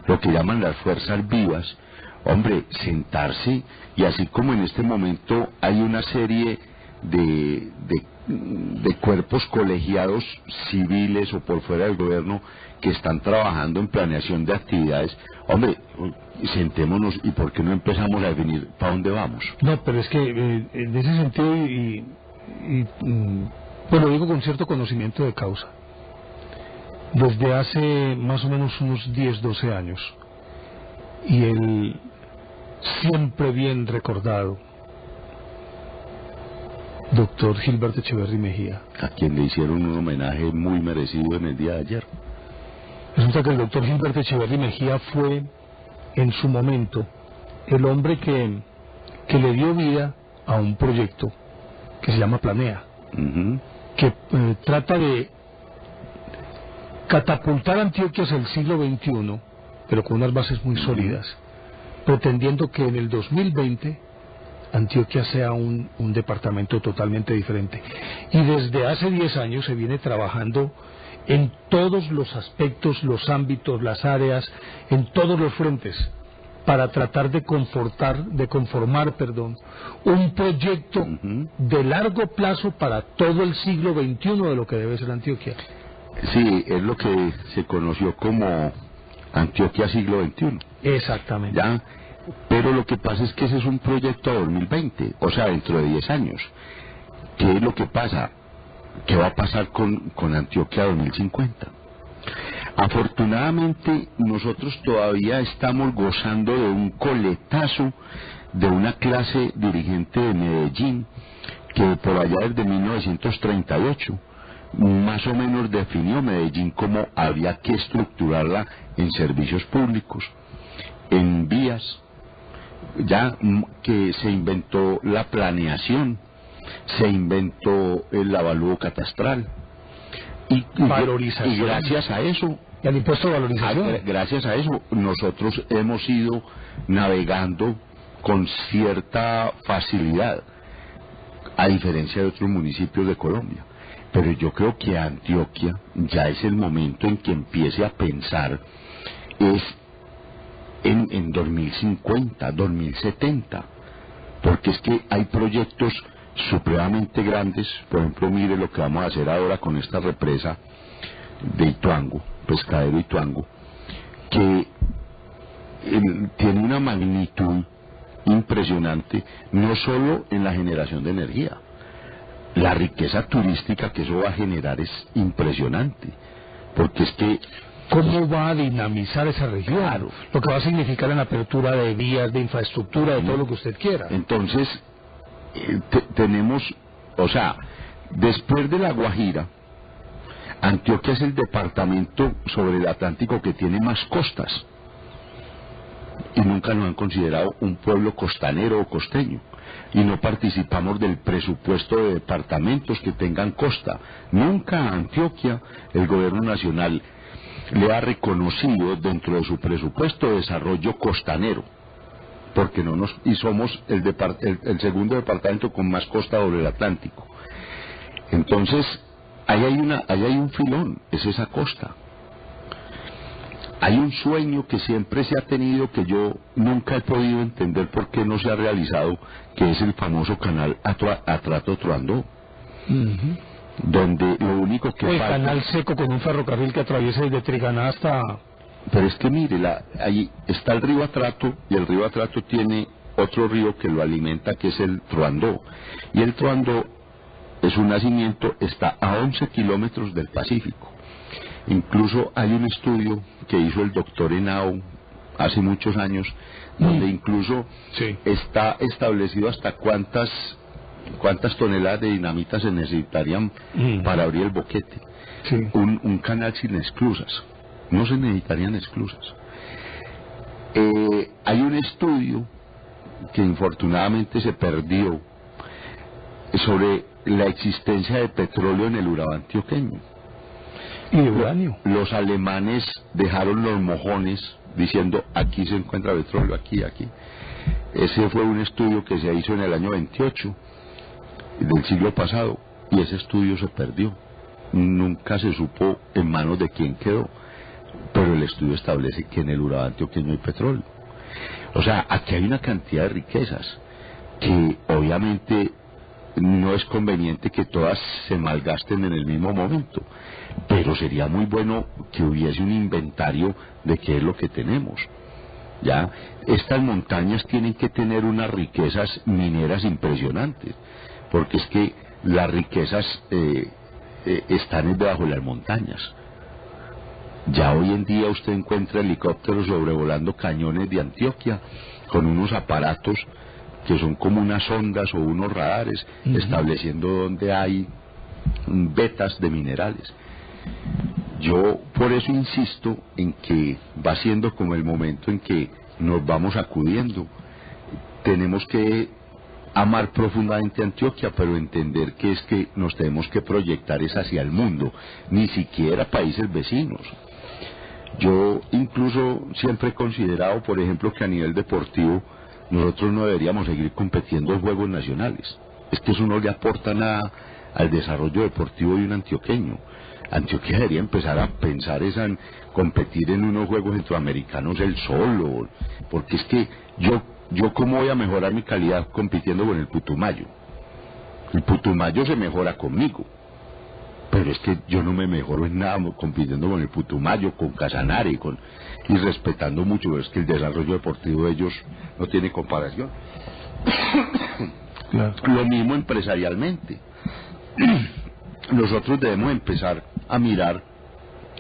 lo que llaman las fuerzas vivas, hombre, sentarse, y así como en este momento hay una serie de cuerpos colegiados civiles o por fuera del gobierno que están trabajando en planeación de actividades, hombre, sentémonos y por qué no empezamos a definir para dónde vamos. No, pero es que en ese sentido pues lo digo con cierto conocimiento de causa. Desde hace más o menos unos 10, 12 años, y el siempre bien recordado doctor Gilberto Echeverry Mejía, a quien le hicieron un homenaje muy merecido en el día de ayer. Resulta que el doctor Gilberto Echeverry Mejía fue, en su momento, el hombre que le dio vida a un proyecto que se llama Planea, que trata de catapultar Antioquia hacia el siglo XXI, pero con unas bases muy sólidas, pretendiendo que en el 2020 Antioquia sea un departamento totalmente diferente. Y desde hace 10 años se viene trabajando en todos los aspectos, los ámbitos, las áreas, en todos los frentes, para tratar de conformar un proyecto de largo plazo para todo el siglo XXI de lo que debe ser Antioquia. Sí, es lo que se conoció como Antioquia siglo XXI. Exactamente. ¿Ya? Pero lo que pasa es que ese es un proyecto a 2020, o sea, dentro de 10 años. ¿Qué es lo que pasa? ¿Qué va a pasar con Antioquia 2050? Afortunadamente, nosotros todavía estamos gozando de un coletazo de una clase dirigente de Medellín que por allá desde 1938 más o menos definió Medellín como había que estructurarla en servicios públicos, en vías, ya que se inventó la planeación, se inventó el avalúo catastral y gracias a eso, el impuesto de valorización, gracias a eso nosotros hemos ido navegando con cierta facilidad, a diferencia de otros municipios de Colombia. Pero yo creo que Antioquia ya es el momento en que empiece a pensar en 2050, 2070, porque es que hay proyectos supremamente grandes. Por ejemplo, mire lo que vamos a hacer ahora con esta represa de Ituango, Pescadero Ituango, que tiene una magnitud impresionante, no solo en la generación de energía, la riqueza turística que eso va a generar es impresionante, porque es que ¿cómo va a dinamizar esa región? Claro. Lo que va a significar en la apertura de vías, de infraestructura, de todo lo que usted quiera. Entonces, tenemos, o sea, después de La Guajira, Antioquia es el departamento sobre el Atlántico que tiene más costas. Y nunca nos han considerado un pueblo costanero o costeño. Y no participamos del presupuesto de departamentos que tengan costa. Nunca a Antioquia el gobierno nacional le ha reconocido dentro de su presupuesto de desarrollo costanero, porque somos el segundo departamento con más costa sobre el Atlántico. Entonces ahí hay un filón, es esa costa. Hay un sueño que siempre se ha tenido, que yo nunca he podido entender por qué no se ha realizado, que es el famoso canal Atrato-Troandó, donde lo único que el falta... canal seco con un ferrocarril que atraviesa desde Triganá hasta Pero es que mire, ahí está el río Atrato, y el río Atrato tiene otro río que lo alimenta, que es el Truandó. Y el Truandó es un nacimiento, está a 11 kilómetros del Pacífico. Incluso hay un estudio que hizo el doctor Henao hace muchos años, donde incluso está establecido hasta cuántas toneladas de dinamita se necesitarían para abrir el boquete. Un canal sin esclusas. No se necesitarían esclusas. Hay un estudio que infortunadamente se perdió sobre la existencia de petróleo en el Urabá antioqueño. Y de uranio. Los alemanes dejaron los mojones diciendo aquí se encuentra petróleo, aquí. Ese fue un estudio que se hizo en el año 28 del siglo pasado, y ese estudio se perdió. Nunca se supo en manos de quién quedó, pero el estudio establece que en el Urabá antioqueño hay petróleo. O sea, aquí hay una cantidad de riquezas que obviamente no es conveniente que todas se malgasten en el mismo momento, pero sería muy bueno que hubiese un inventario de qué es lo que tenemos. Ya, estas montañas tienen que tener unas riquezas mineras impresionantes, porque es que las riquezas están debajo de las montañas. Ya hoy en día usted encuentra helicópteros sobrevolando cañones de Antioquia con unos aparatos que son como unas ondas o unos radares, estableciendo dónde hay vetas de minerales. Yo por eso insisto en que va siendo como el momento en que nos vamos acudiendo. Tenemos que amar profundamente Antioquia, pero entender que es que nos tenemos que proyectar es hacia el mundo, ni siquiera países vecinos. Yo incluso siempre he considerado, por ejemplo, que a nivel deportivo nosotros no deberíamos seguir compitiendo en juegos nacionales. Es que eso no le aporta nada al desarrollo deportivo de un antioqueño. Antioquia debería empezar a pensar en competir en unos juegos centroamericanos él solo, porque es que yo cómo voy a mejorar mi calidad compitiendo con el Putumayo. El Putumayo se mejora conmigo, pero es que yo no me mejoro en nada compitiendo con el Putumayo, con Casanare, y respetando mucho, pero es que el desarrollo deportivo de ellos no tiene comparación. Claro. Lo mismo empresarialmente. Nosotros debemos empezar a mirar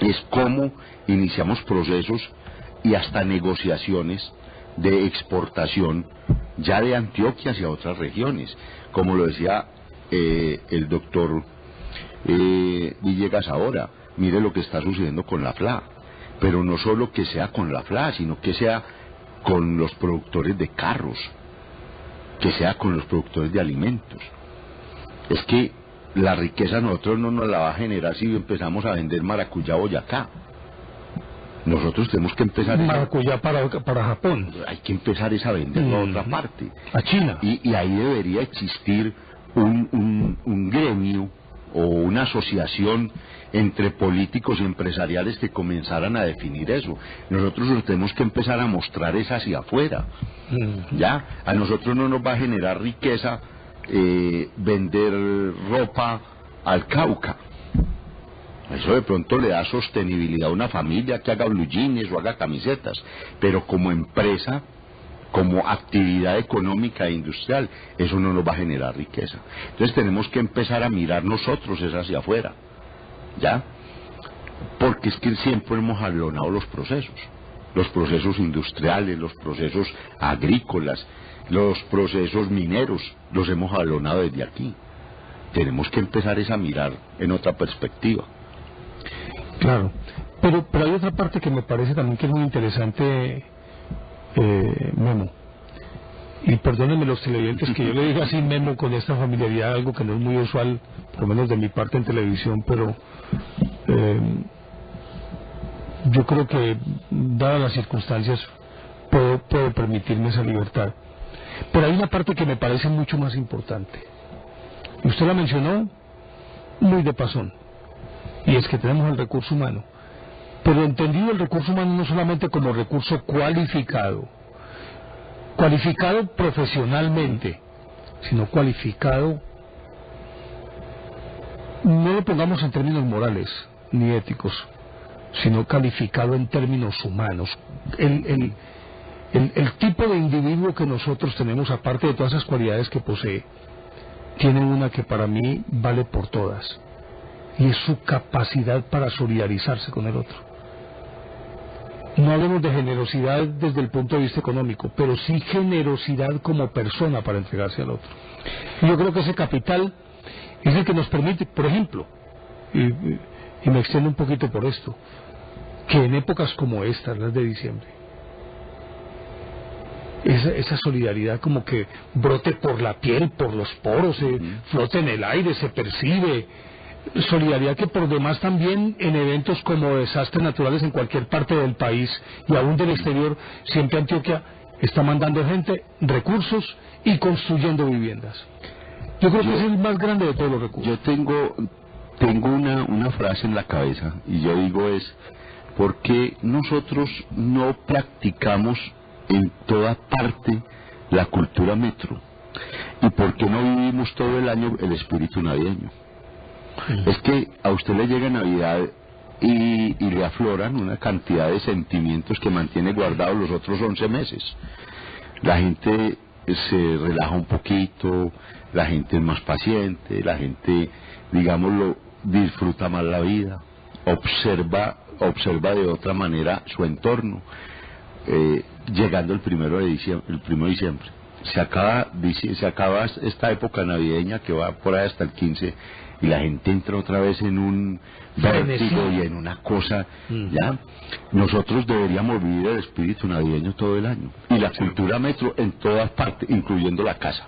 es cómo iniciamos procesos y hasta negociaciones de exportación ya de Antioquia hacia otras regiones, como lo decía el doctor Villegas ahora. Mire lo que está sucediendo con la FLA, pero no solo que sea con la FLA, sino que sea con los productores de carros, que sea con los productores de alimentos. Es que la riqueza nosotros no nos la va a generar si empezamos a vender maracuyá a Boyacá. Nosotros tenemos que empezar maracuyá para Japón. Hay que empezar a venderlo a otra parte, a China, y ahí debería existir un gremio o una asociación entre políticos y empresariales que comenzaran a definir eso. Nosotros nos tenemos que empezar a mostrar es hacia afuera. Ya, a nosotros no nos va a generar riqueza vender ropa al Cauca. Eso de pronto le da sostenibilidad a una familia que haga blue jeans o haga camisetas, pero como empresa, como actividad económica e industrial, eso no nos va a generar riqueza. Entonces tenemos que empezar a mirar nosotros es hacia afuera, ¿ya? Porque es que siempre hemos jalonado los procesos industriales, los procesos agrícolas, los procesos mineros, los hemos jalonado desde aquí. Tenemos que empezar a mirar en otra perspectiva. Claro, pero hay otra parte que me parece también que es muy interesante, Memo, y perdónenme los televidentes que yo le diga así Memo con esta familiaridad, algo que no es muy usual, por lo menos de mi parte en televisión, pero yo creo que dadas las circunstancias puedo permitirme esa libertad. Pero hay una parte que me parece mucho más importante, y usted la mencionó muy de pasón, y es que tenemos el recurso humano, pero entendido el recurso humano no solamente como recurso cualificado profesionalmente, sino cualificado, no lo pongamos en términos morales ni éticos, sino calificado en términos humanos. El tipo de individuo que nosotros tenemos, aparte de todas esas cualidades que posee, tiene una que para mí vale por todas, y es su capacidad para solidarizarse con el otro. No hablemos de generosidad desde el punto de vista económico, pero sí generosidad como persona para entregarse al otro. Y yo creo que ese capital es el que nos permite, por ejemplo, y me extiendo un poquito por esto, que en épocas como estas, las de diciembre, esa solidaridad como que brote por la piel, por los poros, flote en el aire, se percibe. Solidaridad que por demás también en eventos como desastres naturales en cualquier parte del país y aún del exterior, siempre Antioquia está mandando gente, recursos y construyendo viviendas. Yo creo que es el más grande de todos los recursos. Yo tengo una frase en la cabeza y yo digo es: ¿por qué nosotros no practicamos en toda parte la cultura metro? ¿Y por qué no vivimos todo el año el espíritu navideño? Es que a usted le llega Navidad y le afloran una cantidad de sentimientos que mantiene guardados los otros 11 meses. La gente se relaja un poquito, la gente es más paciente, la gente, digámoslo, disfruta más la vida, observa de otra manera su entorno. Llegando el 1 de diciembre, se acaba esta época navideña que va por ahí hasta el 15, y la gente entra otra vez en un vértigo y en una cosa, ¿ya? Nosotros deberíamos vivir el espíritu navideño todo el año, y la cultura metro en todas partes, incluyendo la casa,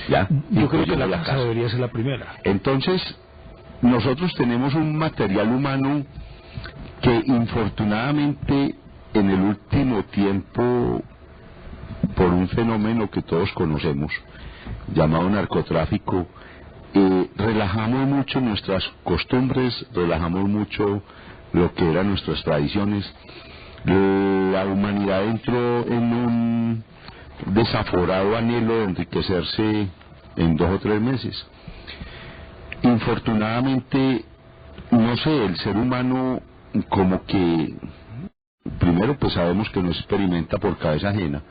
¿ya? Yo creo que la casa debería ser la primera. Entonces, nosotros tenemos un material humano que infortunadamente en el último tiempo, por un fenómeno que todos conocemos, llamado narcotráfico, relajamos mucho nuestras costumbres, relajamos mucho lo que eran nuestras tradiciones. La humanidad entró en un desaforado anhelo de enriquecerse en 2 o 3 meses. Infortunadamente, no sé, el ser humano como que, primero pues sabemos que no experimenta por cabeza ajena,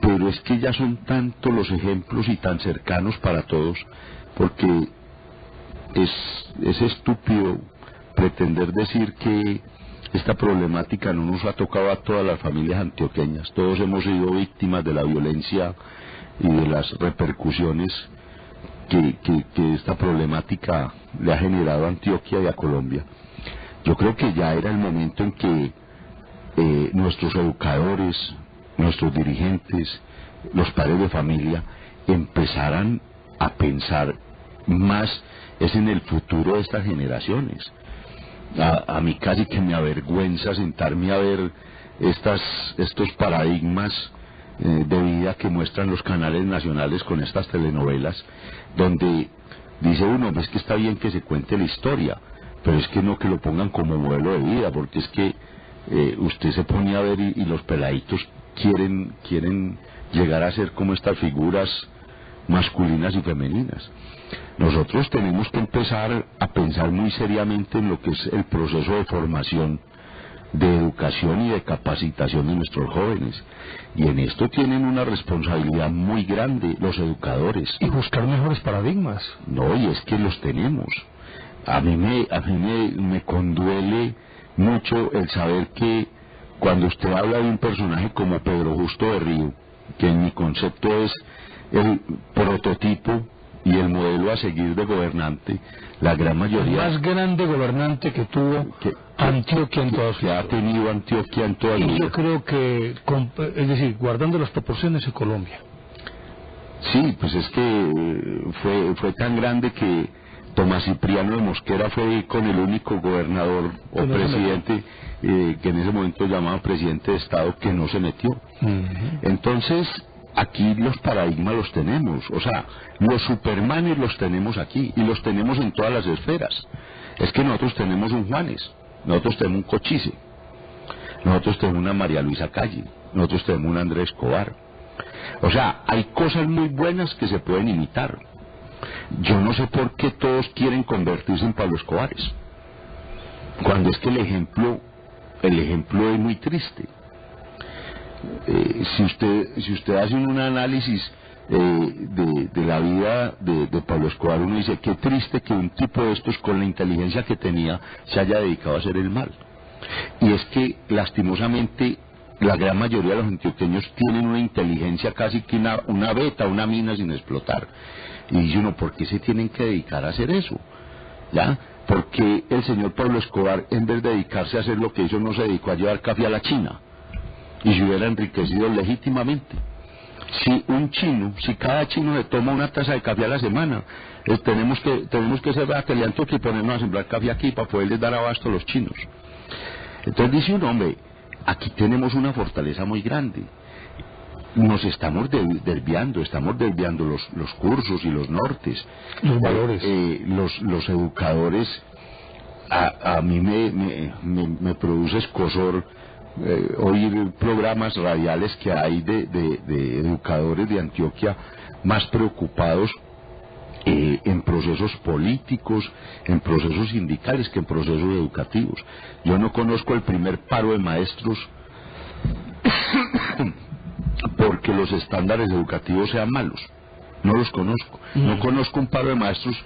pero es que ya son tantos los ejemplos y tan cercanos para todos, porque es estúpido pretender decir que esta problemática no nos ha tocado a todas las familias antioqueñas. Todos hemos sido víctimas de la violencia y de las repercusiones que esta problemática le ha generado a Antioquia y a Colombia. Yo creo que ya era el momento en que nuestros educadores, nuestros dirigentes, los padres de familia empezaran a pensar más es en el futuro de estas generaciones. A mí casi que me avergüenza sentarme a ver estos paradigmas de vida que muestran los canales nacionales con estas telenovelas, donde dice uno, es que está bien que se cuente la historia, pero es que no que lo pongan como modelo de vida, porque es que usted se pone a ver y los peladitos quieren llegar a ser como estas figuras masculinas y femeninas. Nosotros tenemos que empezar a pensar muy seriamente en lo que es el proceso de formación, de educación y de capacitación de nuestros jóvenes, y en esto tienen una responsabilidad muy grande los educadores. Y buscar mejores paradigmas. No, y es que los tenemos. A mí me conduele mucho el saber que cuando usted habla de un personaje como Pedro Justo de Río, que en mi concepto es el prototipo y el modelo a seguir de gobernante, la gran mayoría... El más grande gobernante que tuvo Antioquia en toda su vida. Que ha tenido Antioquia en toda su vida. Y yo creo que, es decir, guardando las proporciones de Colombia. Sí, pues es que fue tan grande que Tomás Cipriano de Mosquera fue con el único gobernador o presidente que en ese momento llamaba presidente de Estado, que no se metió. Entonces, aquí los paradigmas los tenemos, o sea, los supermanes los tenemos aquí, y los tenemos en todas las esferas. Es que nosotros tenemos un Juanes, nosotros tenemos un Cochise, nosotros tenemos una María Luisa Calle, nosotros tenemos un Andrés Escobar. O sea, hay cosas muy buenas que se pueden imitar. Yo no sé por qué todos quieren convertirse en Pablo Escobares. cuando es que el ejemplo es muy triste. Si usted hace un análisis de la vida de Pablo Escobar, uno dice, qué triste que un tipo de estos, con la inteligencia que tenía, se haya dedicado a hacer el mal. Y es que, lastimosamente, la gran mayoría de los antioqueños tienen una inteligencia casi que una beta, una mina sin explotar. Y dice uno, ¿por qué se tienen que dedicar a hacer eso? ¿Ya? Porque el señor Pablo Escobar, en vez de dedicarse a hacer lo que hizo, no se dedicó a llevar café a la China y se hubiera enriquecido legítimamente. Si cada chino le toma una taza de café a la semana, tenemos que ser ateliantes y ponernos a sembrar café aquí para poderles dar abasto a los chinos. Entonces dice un hombre, aquí tenemos una fortaleza muy grande. Nos estamos desviando los cursos y los nortes, los valores. Los educadores, a mí me produce escozor oír programas radiales que hay de educadores de Antioquia más preocupados en procesos políticos, en procesos sindicales que en procesos educativos. Yo no conozco el primer paro de maestros porque los estándares educativos sean malos. No los conozco. No conozco un paro de maestros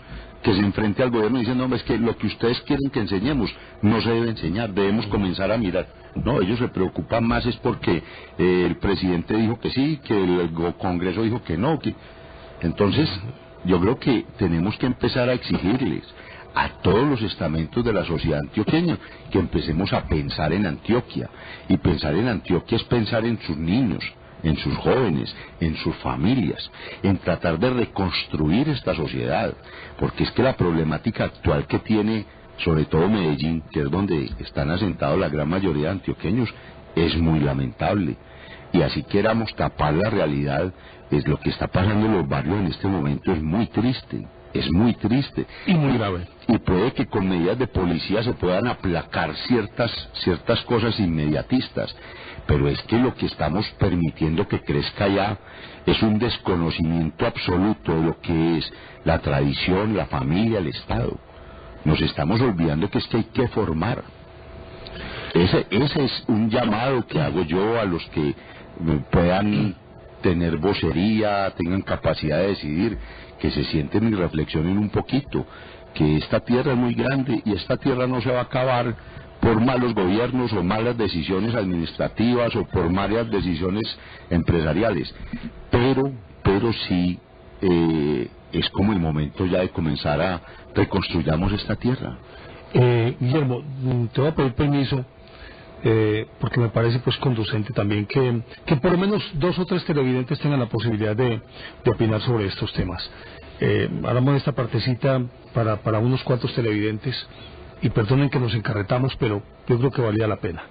que se enfrente al gobierno diciendo, hombre, es que lo que ustedes quieren que enseñemos no se debe enseñar, debemos comenzar a mirar. No, ellos se preocupan más es porque el presidente dijo que sí, que el Congreso dijo que no. Entonces, yo creo que tenemos que empezar a exigirles a todos los estamentos de la sociedad antioqueña que empecemos a pensar en Antioquia. Y pensar en Antioquia es pensar en sus niños, en sus jóvenes, en sus familias, en tratar de reconstruir esta sociedad, porque es que la problemática actual que tiene, sobre todo Medellín, que es donde están asentados la gran mayoría de antioqueños, es muy lamentable. Y así queramos tapar la realidad, es lo que está pasando en los barrios en este momento, es muy triste. Es muy triste y muy grave. Y puede que con medidas de policía se puedan aplacar ciertas cosas inmediatistas, pero es que lo que estamos permitiendo que crezca ya es un desconocimiento absoluto de lo que es la tradición, la familia, el Estado. Nos estamos olvidando que es que hay que formar. Ese es un llamado que hago yo a los que puedan tener vocería, tengan capacidad de decidir, que se sienten y reflexionen un poquito, que esta tierra es muy grande y esta tierra no se va a acabar por malos gobiernos o malas decisiones administrativas o por malas decisiones empresariales, pero sí es como el momento ya de comenzar a reconstruyamos esta tierra. Guillermo, te voy a pedir permiso porque me parece pues conducente también que por lo menos 2 o 3 televidentes tengan la posibilidad de opinar sobre estos temas. Hablamos de esta partecita para unos cuantos televidentes y perdonen que nos encarretamos, pero yo creo que valía la pena.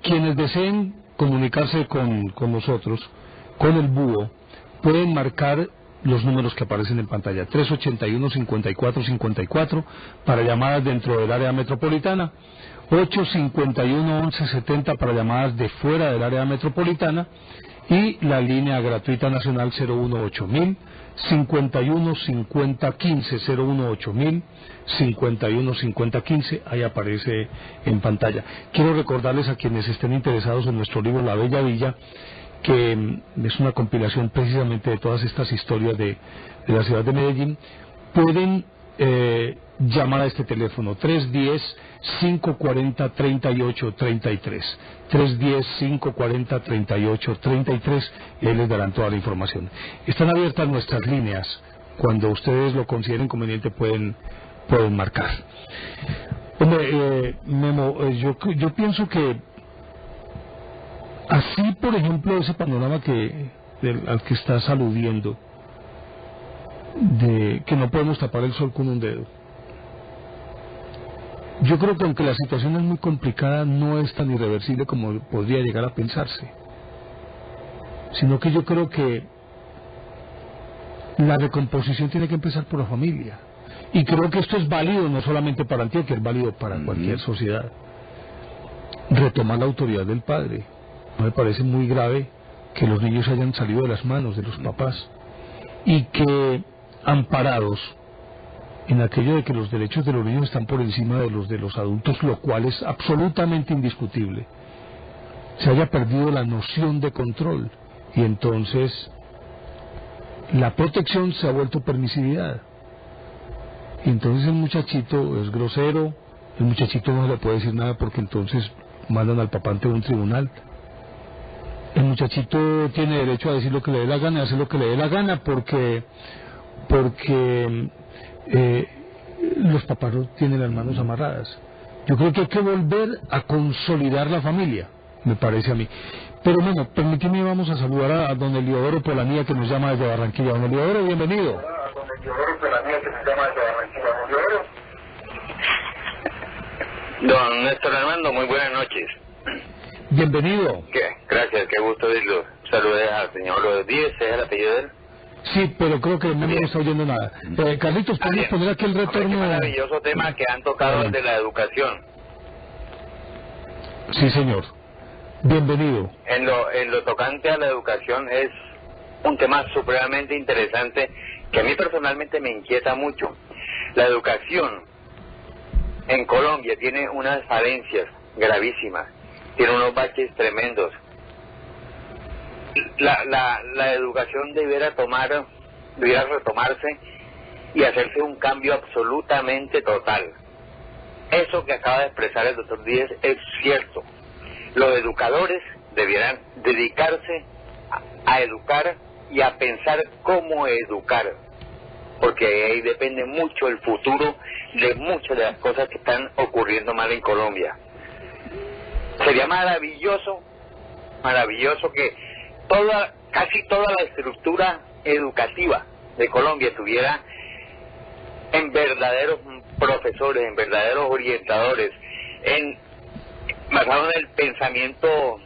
Quienes deseen comunicarse con nosotros, con el búho, pueden marcar los números que aparecen en pantalla, 381-5454 para llamadas dentro del área metropolitana, 851-1170 para llamadas de fuera del área metropolitana y la línea gratuita nacional 018.000 515015 018.000 515015, ahí aparece en pantalla. Quiero recordarles a quienes estén interesados en nuestro libro La Bella Villa, que es una compilación precisamente de todas estas historias de la ciudad de Medellín. Pueden llamar a este teléfono 310-540-3833 310-540-3833 y ahí les darán toda la información. Están abiertas nuestras líneas, cuando ustedes lo consideren conveniente pueden marcar. Hombre, Memo, yo pienso que así, por ejemplo, ese panorama al que estás aludiendo, de que no podemos tapar el sol con un dedo, yo creo que aunque la situación es muy complicada, no es tan irreversible como podría llegar a pensarse, sino que yo creo que la recomposición tiene que empezar por la familia, y creo que esto es válido no solamente para Antioquia, es válido para cualquier sociedad. Retomar la autoridad del padre. No me parece muy grave que los niños hayan salido de las manos de los papás y que, amparados en aquello de que los derechos de los niños están por encima de los adultos, lo cual es absolutamente indiscutible. Se haya perdido la noción de control y entonces la protección se ha vuelto permisividad. Y entonces el muchachito es grosero, el muchachito no se le puede decir nada porque entonces mandan al papá ante un tribunal. El muchachito tiene derecho a decir lo que le dé la gana, a hacer lo que le dé la gana porque los papás no tienen las manos amarradas. Yo creo que hay que volver a consolidar la familia, me parece a mí. Pero bueno, permíteme, vamos a saludar a don Eliodoro Polanía, que nos llama desde Barranquilla. Don Eliodoro, bienvenido. Don Néstor Armando, muy buenas noches. Bienvenido. Gracias, qué gusto oírlo. Saludos al señor Díez, ¿es el apellido de él? Sí, pero creo que no me está oyendo nada. Carlitos, ¿podemos poner aquí el retorno? Qué maravilloso tema que han tocado, el de la educación. Sí, señor. Bienvenido. En lo tocante a la educación es un tema supremamente interesante que a mí personalmente me inquieta mucho. La educación en Colombia tiene unas falencias gravísimas, tiene unos baches tremendos. La educación debiera retomarse y hacerse un cambio absolutamente total. Eso que acaba de expresar el doctor Díez es cierto. Los educadores debieran dedicarse a educar y a pensar cómo educar, porque ahí depende mucho el futuro de muchas de las cosas que están ocurriendo mal en Colombia. Sería maravilloso que casi toda la estructura educativa de Colombia estuviera en verdaderos profesores, en verdaderos orientadores, basado en el pensamiento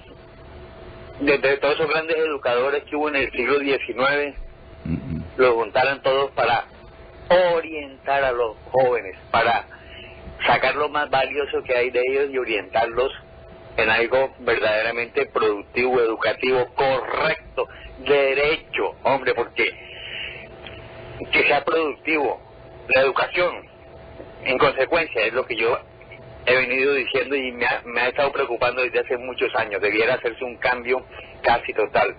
de todos esos grandes educadores que hubo en el siglo XIX, los juntaran todos para orientar a los jóvenes, para sacar lo más valioso que hay de ellos y orientarlos en algo verdaderamente productivo, educativo, correcto, derecho, hombre, porque que sea productivo. La educación, en consecuencia, es lo que yo he venido diciendo y me ha estado preocupando desde hace muchos años. Debiera hacerse un cambio casi total,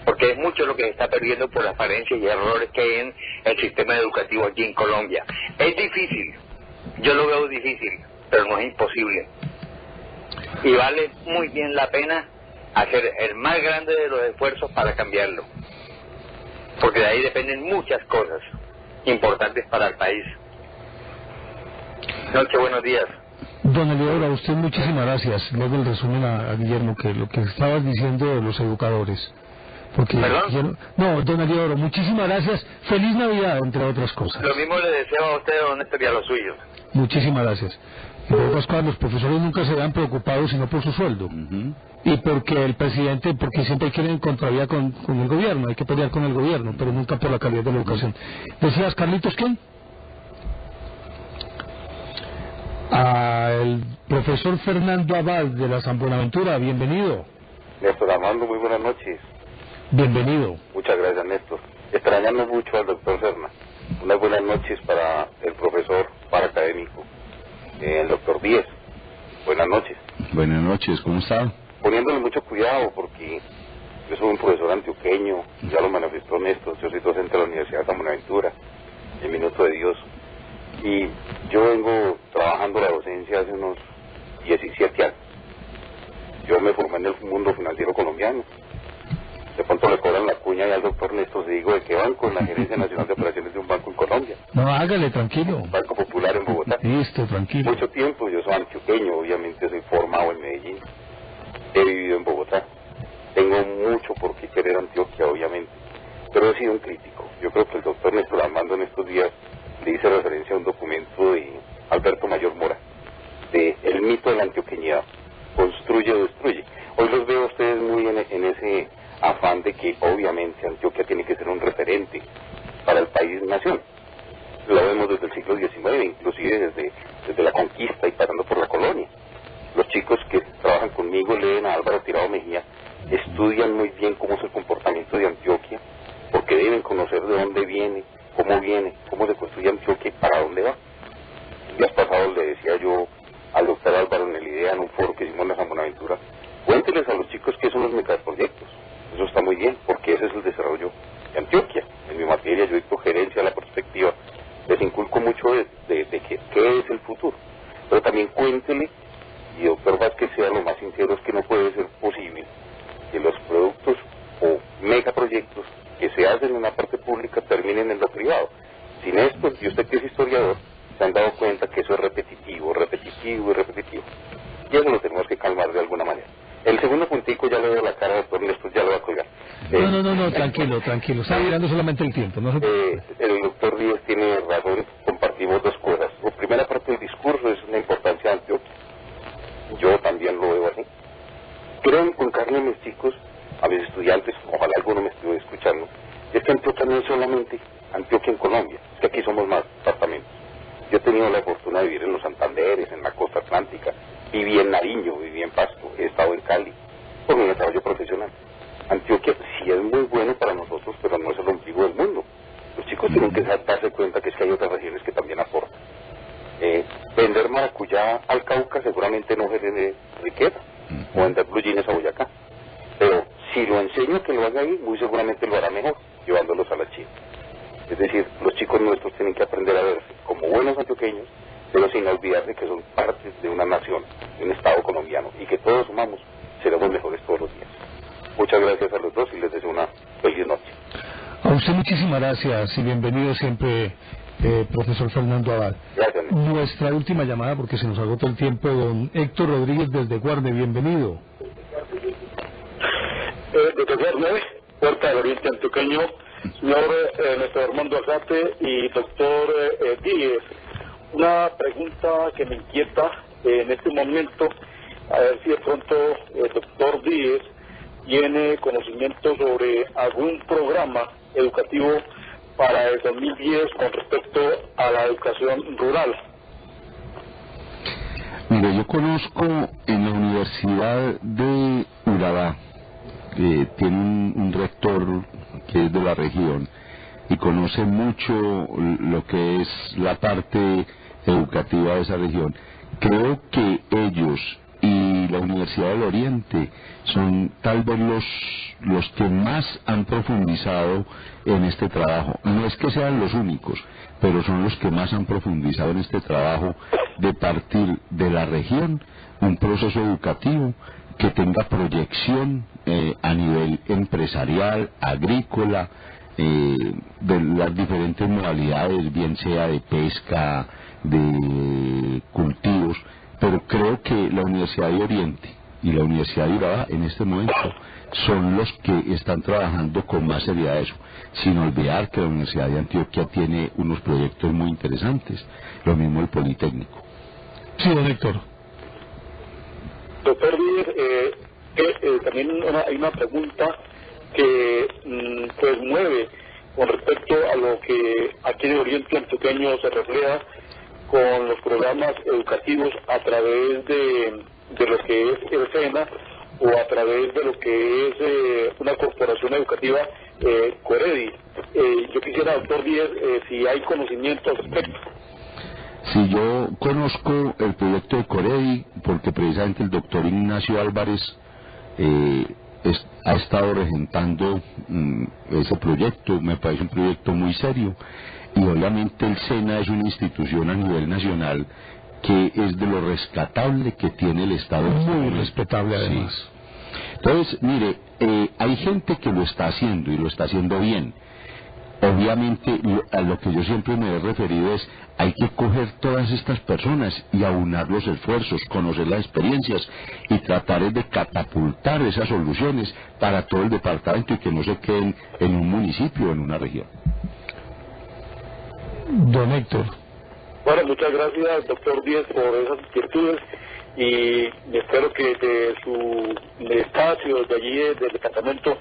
porque es mucho lo que se está perdiendo por las falencias y errores que hay en el sistema educativo aquí en Colombia. Es difícil, yo lo veo difícil, pero no es imposible. Y vale muy bien la pena hacer el más grande de los esfuerzos para cambiarlo, porque de ahí dependen muchas cosas importantes para el país. Noche, buenos días. Don Eliodoro, a usted muchísimas gracias. Luego el resumen a Guillermo, que lo que estabas diciendo de los educadores. Porque ¿Perdón? No, don Eliodoro, muchísimas gracias. Feliz Navidad, entre otras cosas. Lo mismo le deseo a usted, don Néstor, y a los suyos. Muchísimas gracias. Entre otras cosas, los profesores nunca se dan preocupados sino por su sueldo. Y porque el presidente, porque siempre quieren contravía con el gobierno, hay que pelear con el gobierno, pero nunca por la calidad de la educación. ¿Decías, Carlitos, quién? El profesor Fernando Abad de la San Buenaventura, bienvenido. Néstor Armando, muy buenas noches. Bienvenido. Muchas gracias, Néstor. Extrañamos mucho al doctor Serna. Unas buenas noches para el profesor paracadémico, el doctor Díez. Buenas noches. Buenas noches, ¿cómo está? Poniéndole mucho cuidado porque yo soy un profesor antioqueño, ya lo manifestó Néstor, yo soy docente de la Universidad de San Buenaventura, el Minuto de Dios. Y yo vengo trabajando la docencia hace unos 17 años. Yo me formé en el mundo financiero colombiano. De pronto le cobran la cuña y al doctor Néstor se digo de qué banco, en la Gerencia Nacional de Operaciones de un banco en Colombia. No, hágale, tranquilo. Banco Popular en Bogotá. Listo, tranquilo. Mucho tiempo, yo soy antioqueño, obviamente soy formado en Medellín. He vivido en Bogotá. Tengo mucho por qué querer Antioquia, obviamente. Pero he sido un crítico. Yo creo que el doctor Néstor Armando en estos días le hice referencia a un documento de Alberto Mayor Mora, de El mito de la antioqueñidad, construye o destruye. Hoy los veo a ustedes muy en ese afán de que obviamente Antioquia tiene que ser un referente para el país-nación. Lo vemos desde el siglo XIX, inclusive desde la conquista y pasando por la colonia. Los chicos que trabajan conmigo leen a Álvaro Tirado Mejía, estudian muy bien cómo es el comportamiento de Antioquia, porque deben conocer de dónde viene, cómo cómo se construye Antioquia y para dónde va. El día pasado le decía yo al doctor Álvaro en el IDEA, en un foro que hicimos en San Buenaventura, cuénteles a los chicos qué son los megaproyectos. Eso está muy bien, porque ese es el desarrollo de Antioquia. En mi materia yo dicto gerencia, la perspectiva, les inculco mucho de qué es el futuro. Pero también cuéntele, y doctor Vázquez sea lo más sincero, es que no puede ser posible que los productos o megaproyectos que se hacen en una parte pública terminen en lo privado. Sin esto, y usted que es historiador, se han dado cuenta que eso es repetitivo. Y eso lo tenemos que calmar de alguna manera. El segundo puntico ya le doy la cara al doctor Néstor, ya lo va a colgar. No, tranquilo, está mirando solamente el tiempo. No el doctor Díez tiene razón, compartimos dos cosas. La primera parte del discurso es la importancia de Antioquia. Yo también lo veo así. Creo inculcarle a mis chicos, a mis estudiantes, ojalá alguno me esté escuchando, es que Antioquia no es solamente Antioquia en Colombia, es que aquí somos más departamentos. Yo he tenido la fortuna de vivir en los Santanderes, en la costa atlántica, viví en Nariño, viví en Pasto, he estado en Cali, por mi desarrollo profesional. Antioquia sí es muy bueno para nosotros, pero no es el ombligo del mundo. Los chicos tienen que darse cuenta que es que hay otras regiones que también aportan. Vender maracuyá al Cauca seguramente no genere riqueza, o vender blue jeans a Boyacá. Pero si lo enseño que lo haga ahí, muy seguramente lo hará mejor, llevándolos a la China. Es decir, los chicos nuestros tienen que aprender a verse como buenos antioqueños, pero sin olvidarse que son parte de una nación, de un Estado colombiano, y que todos sumamos, seremos mejores todos los días. Muchas gracias a los dos y les deseo una feliz noche. A usted muchísimas gracias y bienvenido siempre, profesor Fernando Abad. Gracias. Nuestra última llamada, porque se nos agotó el tiempo, don Héctor Rodríguez desde Guarne, bienvenido. Desde Guarne, Puerta del Oriente Antioqueño, señor Néstor Armando Alzate y doctor Díez. Una pregunta que me inquieta en este momento, a ver si de pronto el doctor Díez tiene conocimiento sobre algún programa educativo para el 2010 con respecto a la educación rural. Mire, yo conozco en la Universidad de Urabá, tiene un rector que es de la región y conoce mucho lo que es la parte educativa de esa región. Creo que ellos y la Universidad del Oriente son tal vez los que más han profundizado en este trabajo. No es que sean los únicos, pero son los que más han profundizado en este trabajo de partir de la región un proceso educativo que tenga proyección a nivel empresarial, agrícola, de las diferentes modalidades, bien sea de pesca, de cultivos, pero creo que la Universidad de Oriente y la Universidad de Urabá en este momento son los que están trabajando con más seriedad eso, sin olvidar que la Universidad de Antioquia tiene unos proyectos muy interesantes, lo mismo el Politécnico. Sí, don Héctor. Doctor Díez, también hay una pregunta que pues mueve con respecto a lo que aquí en el Oriente Antioqueño se refleja con los programas educativos a través de lo que es el SENA o a través de lo que es una corporación educativa, Coredi. Yo quisiera, doctor Díez, si hay conocimiento al respecto. Sí, yo conozco el proyecto de Coredi porque precisamente el doctor Ignacio Álvarez ha estado regentando ese proyecto. Me parece un proyecto muy serio y obviamente el SENA es una institución a nivel nacional que es de lo rescatable que tiene el Estado. Muy respetable además. Sí. Entonces, mire, hay gente que lo está haciendo y lo está haciendo bien. Obviamente, a lo que yo siempre me he referido es, hay que coger todas estas personas y aunar los esfuerzos, conocer las experiencias y tratar de catapultar esas soluciones para todo el departamento y que no se queden en un municipio o en una región. Don Héctor. Bueno, muchas gracias, doctor Díez, por esas virtudes y espero que de su espacio, de allí, del departamento,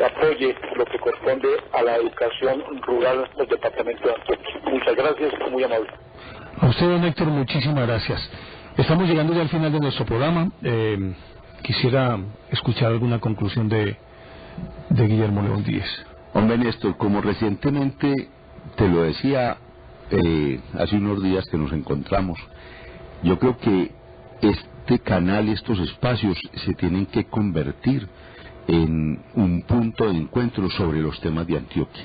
apoye lo que corresponde a la educación rural del departamento de Antioquia. Muchas gracias, muy amable. A usted, don Héctor, muchísimas gracias. Estamos llegando ya al final de nuestro programa. Quisiera escuchar alguna conclusión de Guillermo León Díez. Hombre, Néstor, como recientemente te lo decía, hace unos días que nos encontramos, yo creo que este canal y estos espacios se tienen que convertir en un punto de encuentro sobre los temas de Antioquia.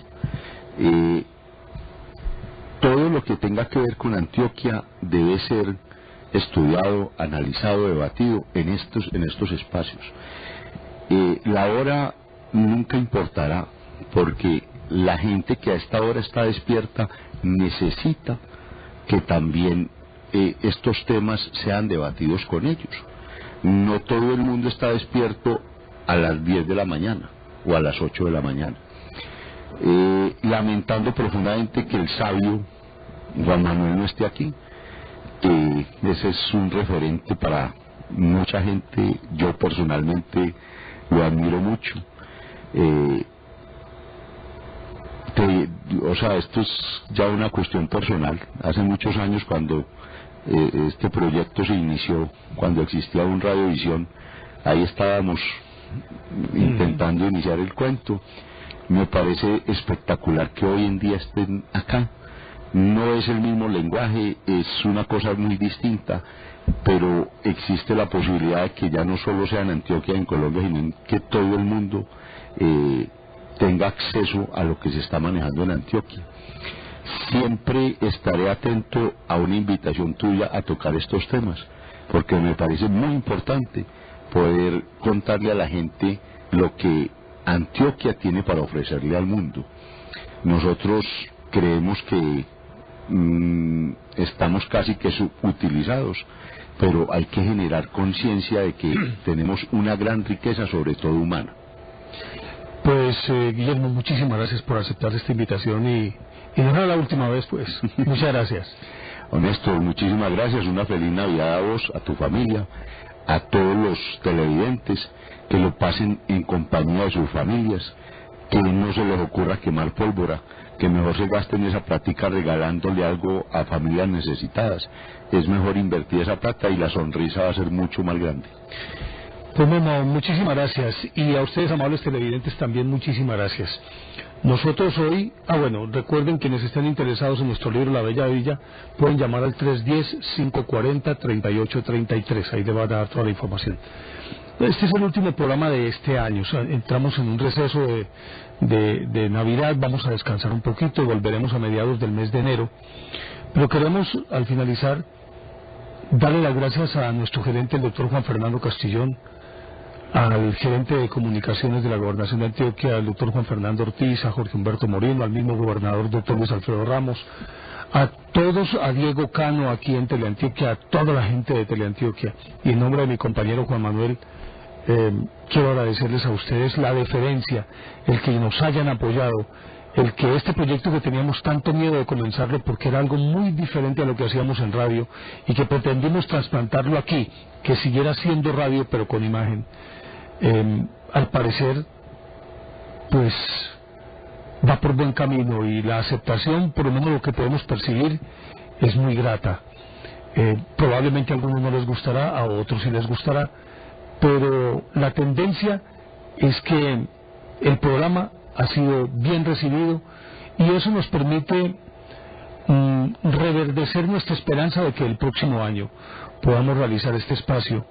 Todo lo que tenga que ver con Antioquia debe ser estudiado, analizado, debatido en estos espacios. La hora nunca importará, porque la gente que a esta hora está despierta necesita que también estos temas sean debatidos con ellos. No todo el mundo está despierto a las 10 de la mañana o a las 8 de la mañana. Lamentando profundamente que el sabio Juan Manuel no esté aquí. Ese es un referente para mucha gente. Yo personalmente lo admiro mucho. O sea, esto es ya una cuestión personal. Hace muchos años, cuando este proyecto se inició, cuando existía un Radiovisión, ahí estábamos intentando iniciar el cuento. Me parece espectacular que hoy en día estén acá. No es el mismo lenguaje, es una cosa muy distinta, pero existe la posibilidad de que ya no solo sea en Antioquia, en Colombia, sino que todo el mundo tenga acceso a lo que se está manejando en Antioquia. Siempre estaré atento a una invitación tuya a tocar estos temas, porque me parece muy importante poder contarle a la gente lo que Antioquia tiene para ofrecerle al mundo. Nosotros creemos que estamos casi que subutilizados, pero hay que generar conciencia de que tenemos una gran riqueza, sobre todo humana. Pues Guillermo, muchísimas gracias por aceptar esta invitación y no era la última vez, pues. Muchas gracias. Honesto, muchísimas gracias. Una feliz Navidad a vos, a tu familia, a todos los televidentes, que lo pasen en compañía de sus familias, que no se les ocurra quemar pólvora, que mejor se gasten esa plática regalándole algo a familias necesitadas. Es mejor invertir esa plata y la sonrisa va a ser mucho más grande. Pues Memo, muchísimas gracias, y a ustedes, amables televidentes, también muchísimas gracias. Nosotros hoy, recuerden, quienes estén interesados en nuestro libro La Bella Villa, pueden llamar al 310-540-3833, ahí le van a dar toda la información. Este es el último programa de este año, o sea, entramos en un receso de Navidad, vamos a descansar un poquito y volveremos a mediados del mes de enero, pero queremos, al finalizar, darle las gracias a nuestro gerente, el doctor Juan Fernando Castillón, al gerente de comunicaciones de la Gobernación de Antioquia, al doctor Juan Fernando Ortiz, a Jorge Humberto Moreno, al mismo gobernador doctor Luis Alfredo Ramos, a todos, a Diego Cano aquí en Teleantioquia, a toda la gente de Teleantioquia, y en nombre de mi compañero Juan Manuel, quiero agradecerles a ustedes la deferencia, el que nos hayan apoyado, el que este proyecto, que teníamos tanto miedo de comenzarlo porque era algo muy diferente a lo que hacíamos en radio y que pretendimos trasplantarlo aquí, que siguiera siendo radio pero con imagen, al parecer pues va por buen camino, y la aceptación, por lo menos lo que podemos percibir, es muy grata. Probablemente a algunos no les gustará, a otros sí les gustará, pero la tendencia es que el programa ha sido bien recibido, y eso nos permite reverdecer nuestra esperanza de que el próximo año podamos realizar este espacio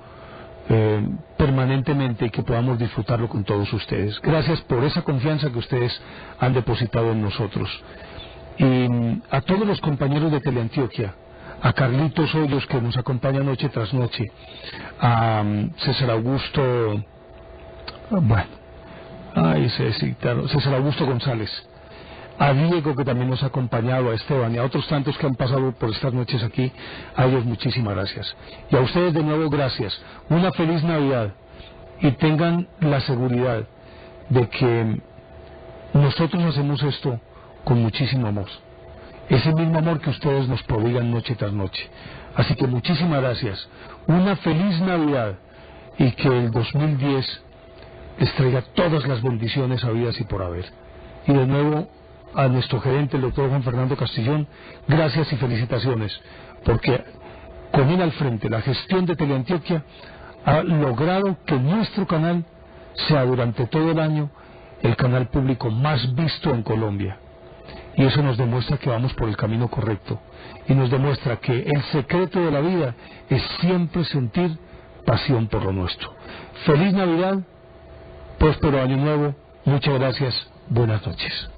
permanentemente, y que podamos disfrutarlo con todos ustedes. Gracias por esa confianza que ustedes han depositado en nosotros. Y a todos los compañeros de Teleantioquia, a Carlitos Hoyos, que nos acompaña noche tras noche, a César Augusto, César Augusto González, a Diego, que también nos ha acompañado, a Esteban y a otros tantos que han pasado por estas noches aquí, a ellos muchísimas gracias. Y a ustedes de nuevo gracias. Una feliz Navidad, y tengan la seguridad de que nosotros hacemos esto con muchísimo amor. Ese mismo amor que ustedes nos prodigan noche tras noche. Así que muchísimas gracias. Una feliz Navidad, y que el 2010 les traiga todas las bendiciones habidas y por haber. Y de nuevo, a nuestro gerente, el doctor Juan Fernando Castillón, gracias y felicitaciones, porque con él al frente, la gestión de Teleantioquia ha logrado que nuestro canal sea durante todo el año el canal público más visto en Colombia. y eso nos demuestra que vamos por el camino correcto, y nos demuestra que el secreto de la vida es siempre sentir pasión por lo nuestro. Feliz Navidad, próspero Año Nuevo, muchas gracias, buenas noches.